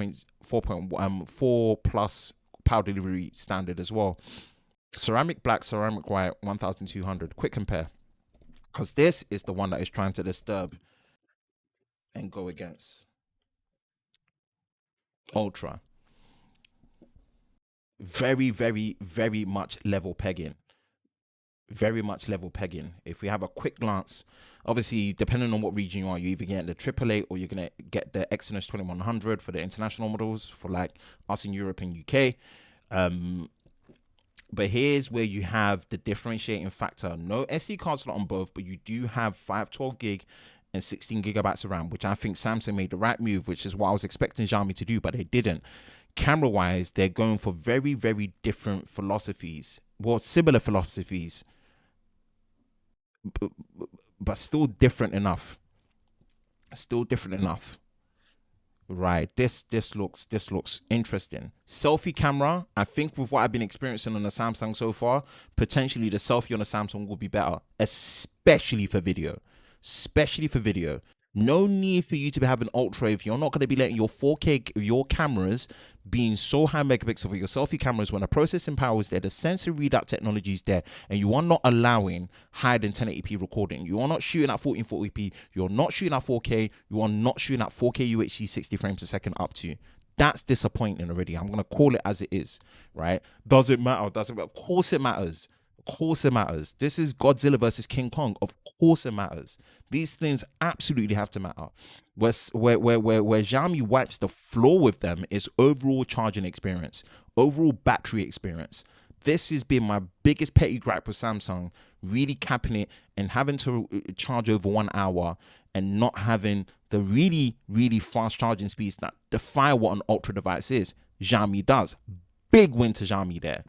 plus power delivery standard as well. Ceramic black, ceramic white, 1200. Quick compare. Because this is the one that is trying to disturb and go against Ultra. Very, very, very much level pegging. If we have a quick glance, obviously depending on what region you are, you either get the AAA or you're gonna get the Exynos 2100 for the international models for like us in Europe and UK. But here's where you have the differentiating factor. No SD card slot on both, but you do have 512 gig and 16 gigabytes of RAM, which I think Samsung made the right move, which is what I was expecting Xiaomi to do, but they didn't. Camera wise, they're going for very, very different philosophies. Well, similar philosophies, but still different enough. right, this looks interesting. Selfie camera, I think with what I've been experiencing on the Samsung so far, potentially the selfie on the Samsung will be better, especially for video. Especially for video. No need for you to be having ultra if you're not going to be letting your 4K, your cameras being so high megapixel for your selfie cameras when the processing power is there, the sensor readout technology is there, and you are not allowing higher than 1080p recording. You are not shooting at 1440p. You're not shooting at 4K. You are not shooting at 4K UHD 60 frames a second up to. That's disappointing already. I'm going to call it as it is, right? Does it matter? Doesn't matter? Of course it matters. Of course it matters. This is Godzilla versus King Kong. Of course it matters. These things absolutely have to matter. Where Xiaomi wipes the floor with them is overall charging experience, overall battery experience. This has been my biggest petty gripe with Samsung, really capping it and having to charge over 1 hour and not having the really, really fast charging speeds that defy what an ultra device is. Xiaomi does. Big win to Xiaomi there.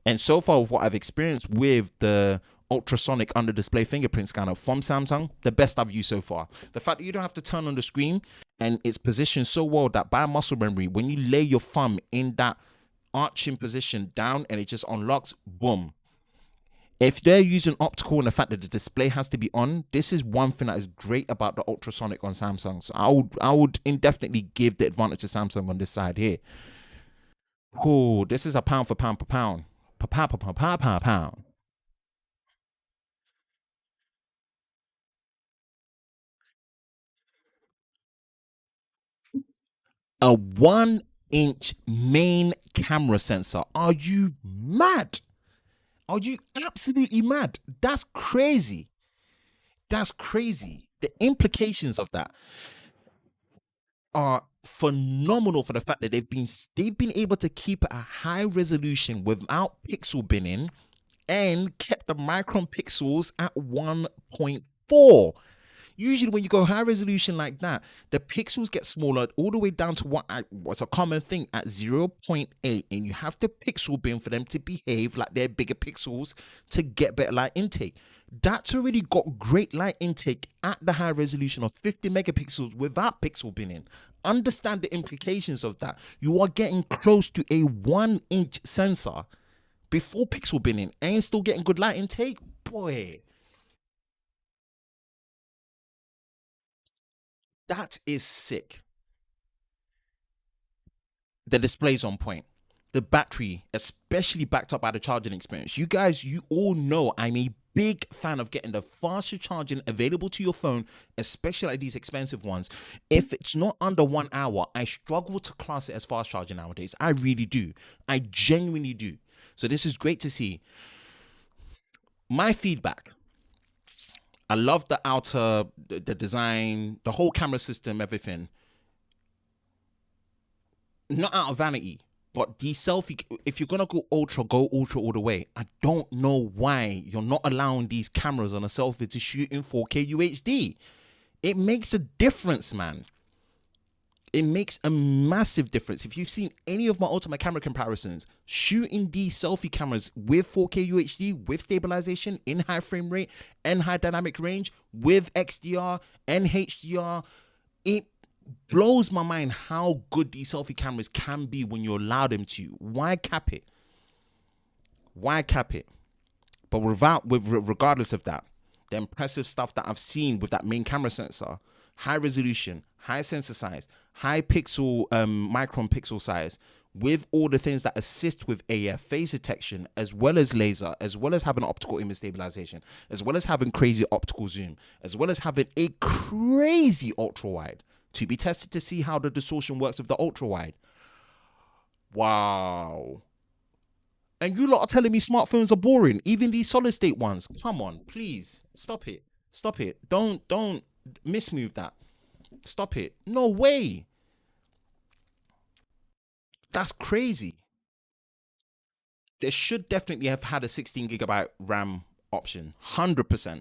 And so far, with what I've experienced with the ultrasonic under display fingerprint scanner from Samsung, the best I've used so far. The fact that you don't have to turn on the screen and it's positioned so well that by muscle memory, when you lay your thumb in that arching position down and it just unlocks, boom. If they're using optical and the fact that the display has to be on, this is one thing that is great about the ultrasonic on Samsung. So I would indefinitely give the advantage to Samsung on this side here. Oh, this is a pound for pound per pound. Pound. A 1-inch main camera sensor. Are you mad? Are you absolutely mad? That's crazy. That's crazy. The implications of that are phenomenal for the fact that they've been able to keep a high resolution without pixel binning and kept the micron pixels at 1.4. Usually when you go high resolution like that, the pixels get smaller all the way down to what's a common thing at 0.8, and you have to pixel bin for them to behave like they're bigger pixels to get better light intake. That's already got great light intake at the high resolution of 50 megapixels without pixel binning. Understand the implications of that. You are getting close to a 1-inch sensor before pixel binning and still getting good light intake. Boy, that is sick. The display's on point. The battery, especially backed up by the charging experience. You guys, you all know I'm a big fan of getting the faster charging available to your phone, especially like these expensive ones. If it's not under 1 hour, I struggle to class it as fast charging nowadays. I really do. I genuinely do. So this is great to see. My feedback. I love the outer, the design, the whole camera system, everything. Not out of vanity, but the selfie, if you're gonna go ultra all the way. I don't know why you're not allowing these cameras on a selfie to shoot in 4K UHD. It makes a difference, man. It makes a massive difference. If you've seen any of my ultimate camera comparisons, shooting these selfie cameras with 4K UHD, with stabilization in high frame rate and high dynamic range, with XDR and HDR, it blows my mind how good these selfie cameras can be when you allow them to. Why cap it? Why cap it? But regardless of that, the impressive stuff that I've seen with that main camera sensor, high resolution, high sensor size, high pixel, micron pixel size, with all the things that assist with AF phase detection, as well as laser, as well as having optical image stabilization, as well as having crazy optical zoom, as well as having a crazy ultra wide to be tested to see how the distortion works with the ultra wide. Wow. And you lot are telling me smartphones are boring, even these solid state ones. Come on, please. Stop it. Stop it. Don't mismove that. Stop it. No way. That's crazy. They should definitely have had a 16 gigabyte RAM option. 100%.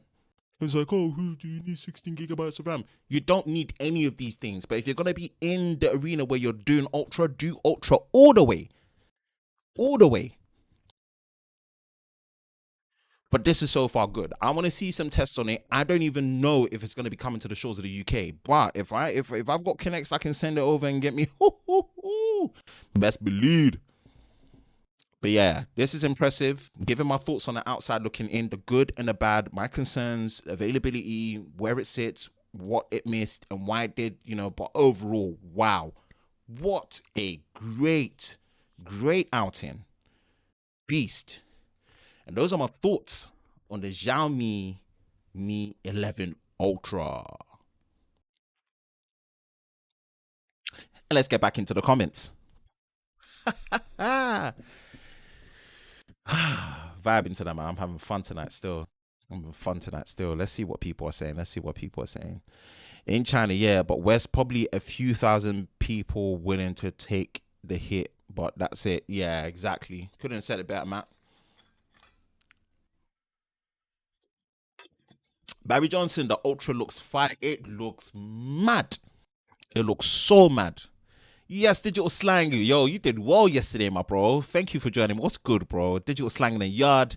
It's like, oh, who do you need 16 gigabytes of RAM? You don't need any of these things. But if you're going to be in the arena where you're doing ultra, do ultra all the way. All the way. But this is so far good. I want to see some tests on it. I don't even know if it's going to be coming to the shores of the UK. But if I've got connects, I can send it over and get me. Best believe. But yeah, this is impressive. Giving my thoughts on the outside looking in, the good and the bad, my concerns, availability, where it sits, what it missed, and why it did, but overall, wow. What a great outing. Beast. And those are my thoughts on the Xiaomi Mi 11 Ultra. And let's get back into the comments. Vibing to that, man. I'm having fun tonight still. Let's see what people are saying. In China, yeah, but West, probably a few thousand people willing to take the hit, but that's it. Yeah, exactly. Couldn't have said it better, Matt. Barry Johnson, the Ultra looks fire. It looks mad. It looks so mad. Yes, Digital Slang. Yo, you did well yesterday, my bro. Thank you for joining. What's good, bro? Digital Slang in the yard.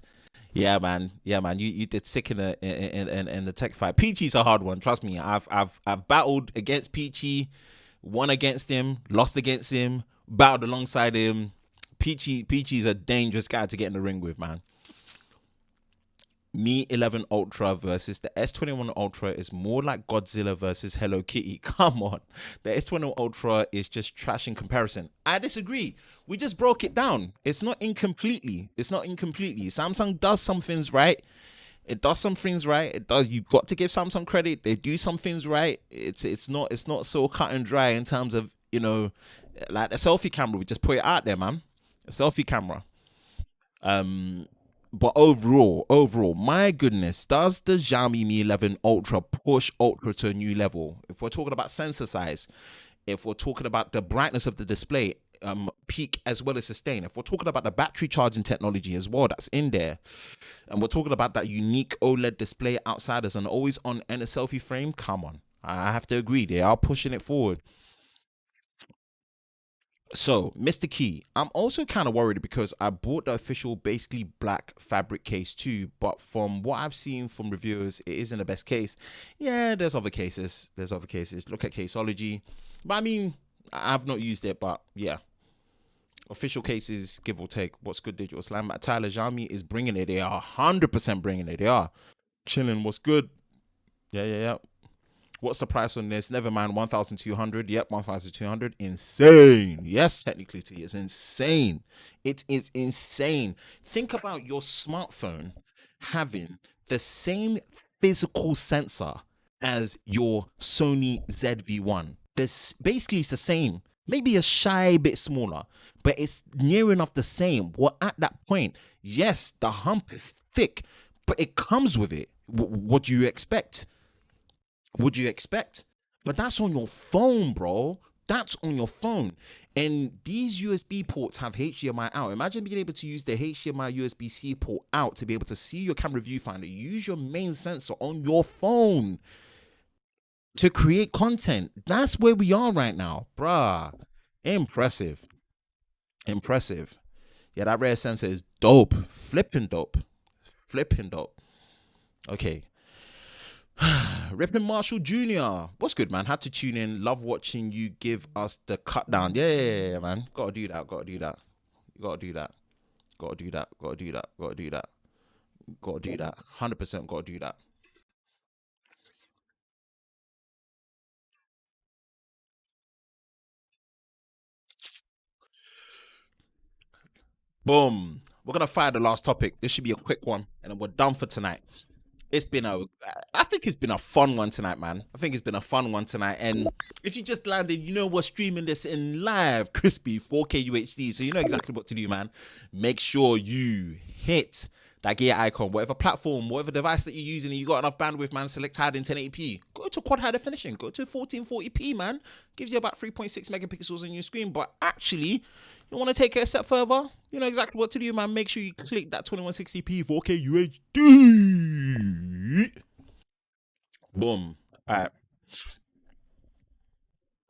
Yeah, man. You did sick in the tech fight. Peachy's a hard one. Trust me. I've battled against Peachy, won against him, lost against him, battled alongside him. Peachy's a dangerous guy to get in the ring with, man. Mi 11 Ultra versus the S21 Ultra is more like Godzilla versus Hello Kitty. Come on. The S21 Ultra is just trash in comparison. I disagree. We just broke it down. It's not incompletely. Samsung does some things right. It does some things right. You've got to give Samsung credit. They do some things right. It's not so cut and dry in terms of, like the selfie camera. We just put it out there, man. A selfie camera. But overall, my goodness, does the Xiaomi Mi 11 Ultra push Ultra to a new level? If we're talking about sensor size, if we're talking about the brightness of the display, peak as well as sustain, if we're talking about the battery charging technology as well that's in there, and we're talking about that unique OLED display outside as an always on and a selfie frame, come on. I have to agree, they are pushing it forward. So, Mr. Key, I'm also kind of worried because I bought the official basically black fabric case too, but from what I've seen from reviewers, it isn't the best case. Yeah, there's other cases. Look at Caseology. But I mean, I've not used it, but yeah. Official cases, give or take. What's good, Digital Slam? Tyler, Xiaomi is bringing it. They are 100% bringing it. They are. Chilling, what's good? Yeah. What's the price on this? Never mind, 1,200. Yep, 1,200. Insane. Yes, technically, it's insane. It is insane. Think about your smartphone having the same physical sensor as your Sony ZV-1. This basically is the same. Maybe a shy bit smaller, but it's near enough the same. Well, at that point, yes, the hump is thick, but it comes with it. What do you expect? But that's on your phone, bro. That's on your phone. And these USB ports have HDMI out. Imagine being able to use the HDMI USB-C port out to be able to see your camera viewfinder. Use your main sensor on your phone to create content. That's where we are right now, bruh. Impressive. Yeah, that rare sensor is dope. Flipping dope. Okay. Rippin' Marshall Jr. What's good, man? Had to tune in. Love watching you give us the cut down. Yeah, man. Gotta do that. 100% gotta do that. Boom. We're gonna fire the last topic. This should be a quick one, and then we're done for tonight. I think it's been a fun one tonight, man. And if you just landed, we're streaming this in live, crispy 4K UHD. So you know exactly what to do, man. Make sure you hit that gear icon, whatever platform, whatever device that you're using, and you got enough bandwidth, man. Select higher than 1080p. Go to quad high definition. Go to 1440p, man. Gives you about 3.6 megapixels on your screen. But actually, you want to take it a step further? You know exactly what to do, man. Make sure you click that 2160p 4K UHD. Boom. All right.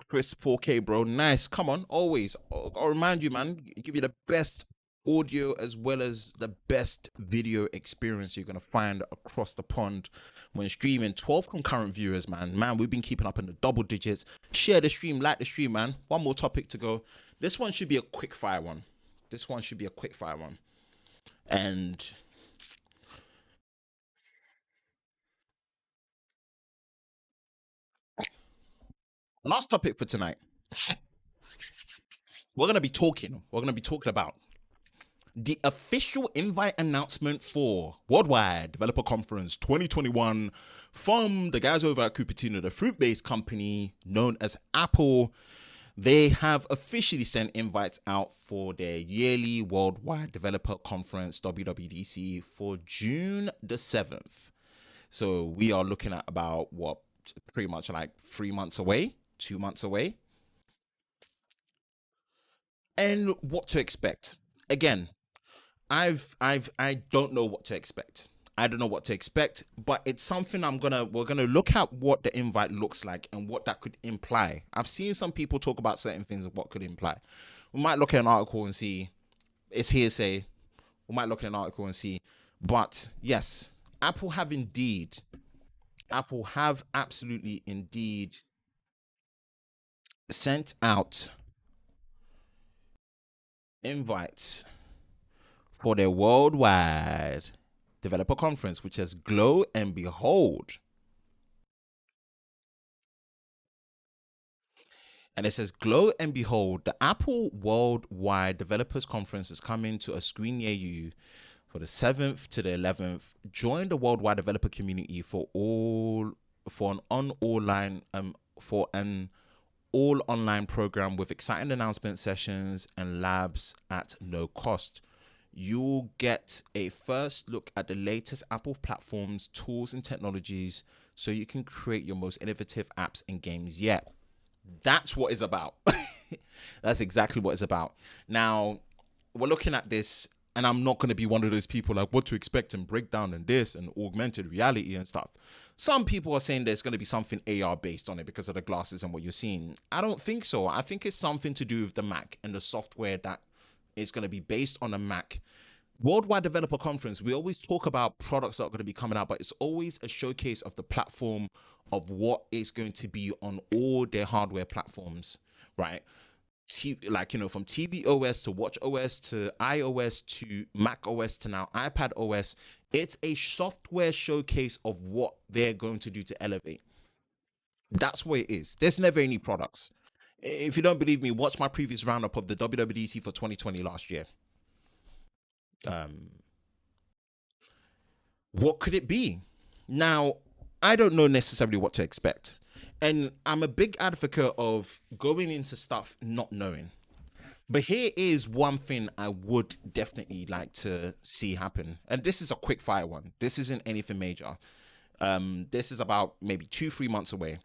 Crisp 4K, bro. Nice. Come on. Always. I'll remind you, man. Give you the best audio as well as the best video experience you're going to find across the pond when streaming. 12 concurrent viewers, man, we've been keeping up in the double digits. Share the stream, like the stream, man. One more topic to go. This one should be a quick fire one. And last topic for tonight, we're going to be talking about the official invite announcement for Worldwide Developer Conference 2021 from the guys over at Cupertino, the fruit-based company known as Apple. They have officially sent invites out for their yearly Worldwide Developer Conference, WWDC, for June the 7th. So we are looking at about, pretty much like 3 months away, 2 months away. And what to expect. Again, I don't know what to expect. I don't know what to expect, but it's something we're gonna look at what the invite looks like and what that could imply. I've seen some people talk about certain things and what could imply. We might look at an article and see it's hearsay. We might look at an article and see, but yes, Apple have absolutely indeed sent out invites for their Worldwide Developer Conference, which is Glow and Behold. And it says, Glow and Behold, the Apple Worldwide Developers Conference is coming to a screen near you for the 7th to the 11th. Join the worldwide developer community for an all online program with exciting announcement sessions and labs at no cost. You'll get a first look at the latest Apple platforms, tools, and technologies so you can create your most innovative apps and games yet. That's what it's about. That's exactly what it's about. Now, we're looking at this, and I'm not going to be one of those people like what to expect and breakdown and this and augmented reality and stuff. Some people are saying there's going to be something AR based on it because of the glasses and what you're seeing. I don't think so. I think it's something to do with the Mac and the software that is going to be based on a Mac. Worldwide Developer Conference, we always talk about products that are going to be coming out, but it's always a showcase of the platform of what is going to be on all their hardware platforms, right? From TV OS to Watch OS to iOS to Mac OS to now iPad OS. It's a software showcase of what they're going to do to elevate. That's what it is. There's never any products. If you don't believe me, watch my previous roundup of the WWDC for 2020 last year. What could it be? Now, I don't know necessarily what to expect. And I'm a big advocate of going into stuff not knowing. But here is one thing I would definitely like to see happen. And this is a quick fire one. This isn't anything major. This is about maybe 2-3 months away.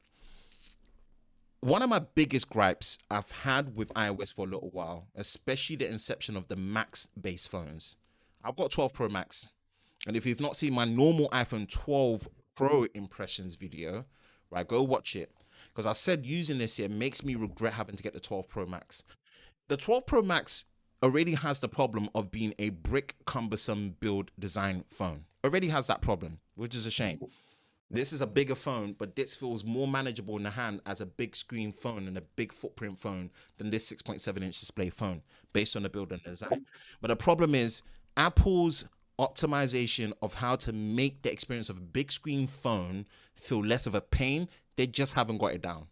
One of my biggest gripes I've had with iOS for a little while, especially the inception of the Max-based phones. I've got 12 Pro Max. And if you've not seen my normal iPhone 12 Pro impressions video, right, go watch it. Because I said using this here makes me regret having to get the 12 Pro Max. The 12 Pro Max already has the problem of being a brick, cumbersome build design phone. Already has that problem, which is a shame. This is a bigger phone, but this feels more manageable in the hand as a big screen phone and a big footprint phone than this 6.7-inch display phone based on the build and design. But the problem is Apple's optimization of how to make the experience of a big screen phone feel less of a pain. They just haven't got it down.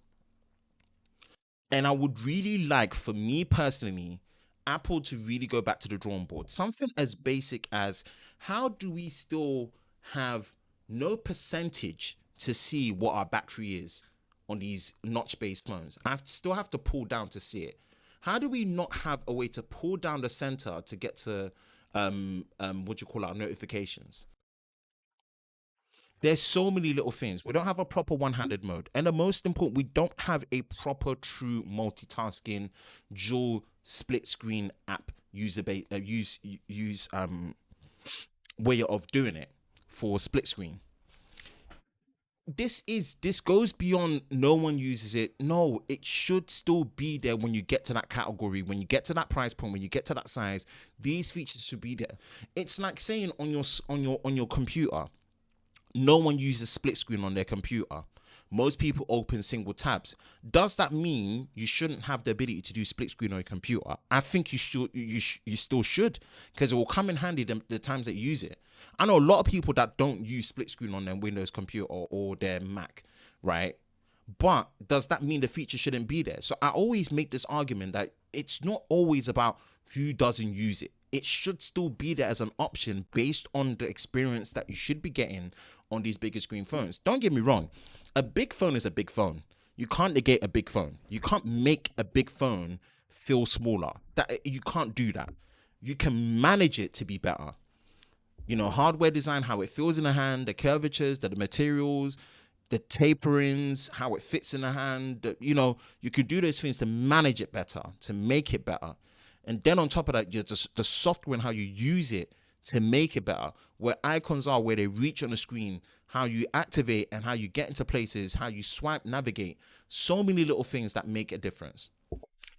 And I would really like, for me personally, Apple to really go back to the drawing board. Something as basic as, how do we still have no percentage to see what our battery is on these notch-based phones? I still have to pull down to see it. How do we not have a way to pull down the center to get to our notifications? There's so many little things. We don't have a proper one-handed mode. And the most important, we don't have a proper true multitasking dual split screen app way of doing it for split screen. this goes beyond no one uses it. No, it should still be there when you get to that category, when you get to that price point, when you get to that size. These features should be there. It's like saying on your computer, no one uses split screen on their computer. Most people open single tabs. Does that mean you shouldn't have the ability to do split screen on your computer? I think you should. You still should, because it will come in handy the times that you use it. I know a lot of people that don't use split screen on their Windows computer or their Mac, right? But does that mean the feature shouldn't be there? So I always make this argument that it's not always about who doesn't use it. It should still be there as an option based on the experience that you should be getting on these bigger screen phones. Don't get me wrong. A big phone is a big phone. You can't negate a big phone. You can't make a big phone feel smaller. That you can't do that. You can manage it to be better. You know, hardware design, how it feels in the hand, the curvatures, the materials, the taperings, how it fits in the hand. You know, you could do those things to manage it better, to make it better. And then on top of that, you're just the software and how you use it to make it better. Where icons are, where they reach on the screen, how you activate and how you get into places, how you swipe, navigate. So many little things that make a difference.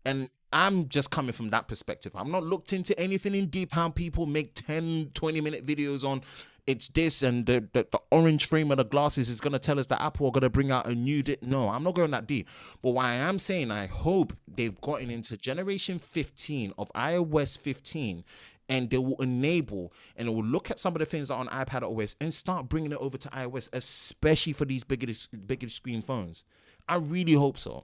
And I'm just coming from that perspective. I'm not looked into anything in deep how people make 10, 20-minute videos on it's this and the orange frame of the glasses is going to tell us that Apple are going to bring out a new... No, I'm not going that deep. But what I am saying, I hope they've gotten into generation 15 of iOS 15 and they will enable and it will look at some of the things that are on iPad OS and start bringing it over to iOS, especially for these bigger screen phones. I really hope so.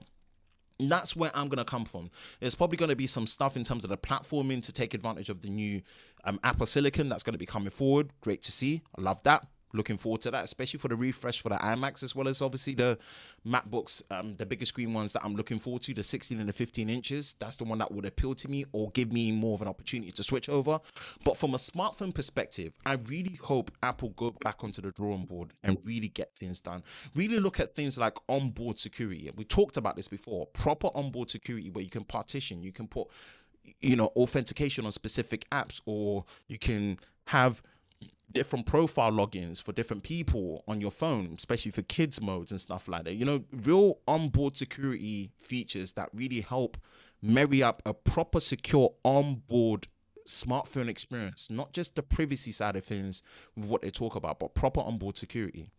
And that's where I'm going to come from. There's probably going to be some stuff in terms of the platforming to take advantage of the new Apple Silicon that's going to be coming forward. Great to see. I love that. Looking forward to that, especially for the refresh for the iMacs, as well as obviously the MacBooks, the bigger screen ones that I'm looking forward to, the 16 and the 15 inches. That's the one that would appeal to me or give me more of an opportunity to switch over. But from a smartphone perspective, I really hope Apple go back onto the drawing board and really get things done. Really look at things like onboard security. We talked about this before. Proper onboard security where you can partition, you can put, you know, authentication on specific apps, or you can have different profile logins for different people on your phone, especially for kids modes and stuff like that. You know, real onboard security features that really help marry up a proper secure onboard smartphone experience, not just the privacy side of things with what they talk about, but proper onboard security.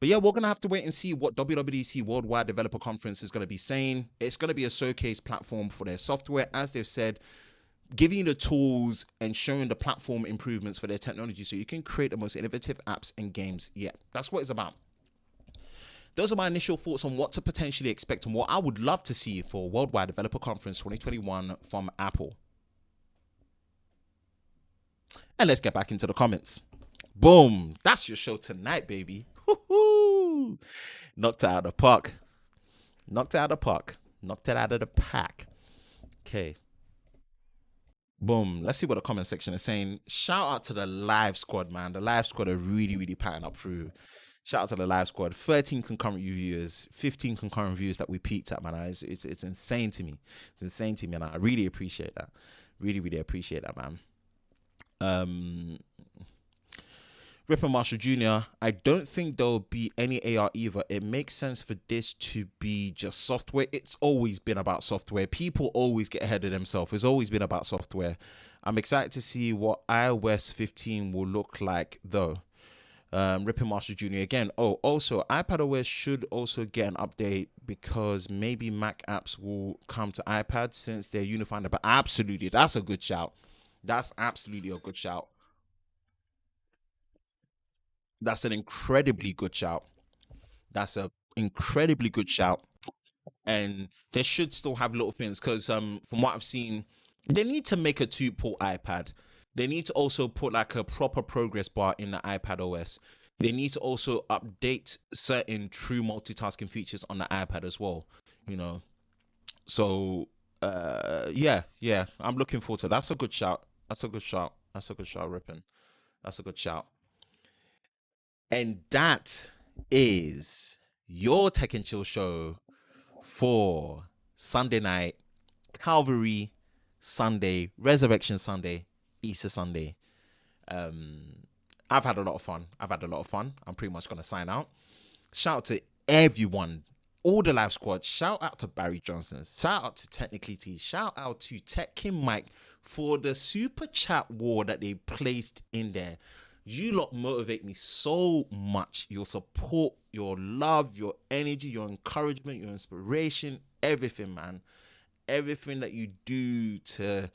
But yeah, we're going to have to wait and see what WWDC Worldwide Developer Conference is going to be saying. It's going to be a showcase platform for their software, as they've said, giving you the tools and showing the platform improvements for their technology so you can create the most innovative apps and games yet. That's what it's about. Those are my initial thoughts on what to potentially expect and what I would love to see for Worldwide Developer Conference 2021 from Apple. And let's get back into the comments. Boom. That's your show tonight, baby. Woo-hoo. Knocked it out of the park. Knocked it out of the park. Knocked it out of the pack. Okay. Boom. Let's see what the comment section is saying. Shout out to the live squad, man. The live squad are really patting up through. Shout out to the live squad. 13 concurrent viewers, 15 concurrent views that we peaked at, man. It's insane to me. It's insane to me, and I really appreciate that. Really appreciate that, man. Ripper Marshall Jr., I don't think there'll be any AR either. It makes sense for this to be just software. It's always been about software. People always get ahead of themselves. It's always been about software. I'm excited to see what iOS 15 will look like, though. Ripper Marshall Jr. again. Oh, also, iPadOS should also get an update because maybe Mac apps will come to iPad since they're unifying it. But absolutely, that's a good shout. That's absolutely a good shout. That's an incredibly good shout. That's an incredibly good shout. And they should still have little things because from what I've seen, they need to make a 2-port iPad. They need to also put like a proper progress bar in the iPad OS. They need to also update certain true multitasking features on the iPad as well, you know. So yeah, I'm looking forward to that. That's a good shout. That's a good shout. That's a good shout, Rippin. That's a good shout. And that is your Tech and Chill show for Sunday night, Calvary Sunday, Resurrection Sunday, Easter Sunday. I've had a lot of fun. I'm pretty much going to sign out. Shout out to everyone, all the live squad. Shout out to Barry Johnson. Shout out to Technically T. Shout out to Tech Kim Mike for the super chat war that they placed in there. You lot motivate me so much. Your support, your love, your energy, your encouragement, your inspiration, everything, man. Everything that you do to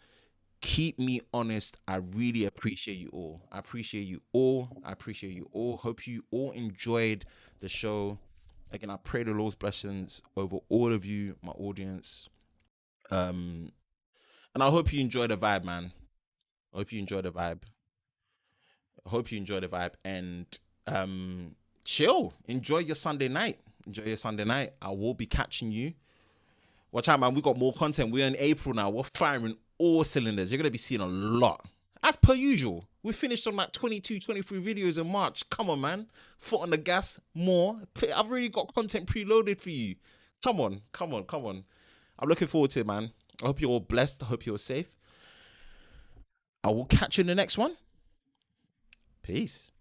keep me honest, I really appreciate you all. I appreciate you all. I appreciate you all. Hope you all enjoyed the show. Again, I pray the Lord's blessings over all of you, my audience. And I hope you enjoy the vibe, man. I hope you enjoy the vibe. I hope you enjoy the vibe and chill. Enjoy your Sunday night. Enjoy your Sunday night. I will be catching you. Watch out, man. We got more content. We're in April now. We're firing all cylinders. You're going to be seeing a lot. As per usual. We finished on like 22, 23 videos in March. Come on, man. Foot on the gas. More. I've already got content preloaded for you. Come on. Come on. Come on. I'm looking forward to it, man. I hope you're all blessed. I hope you're safe. I will catch you in the next one. Peace.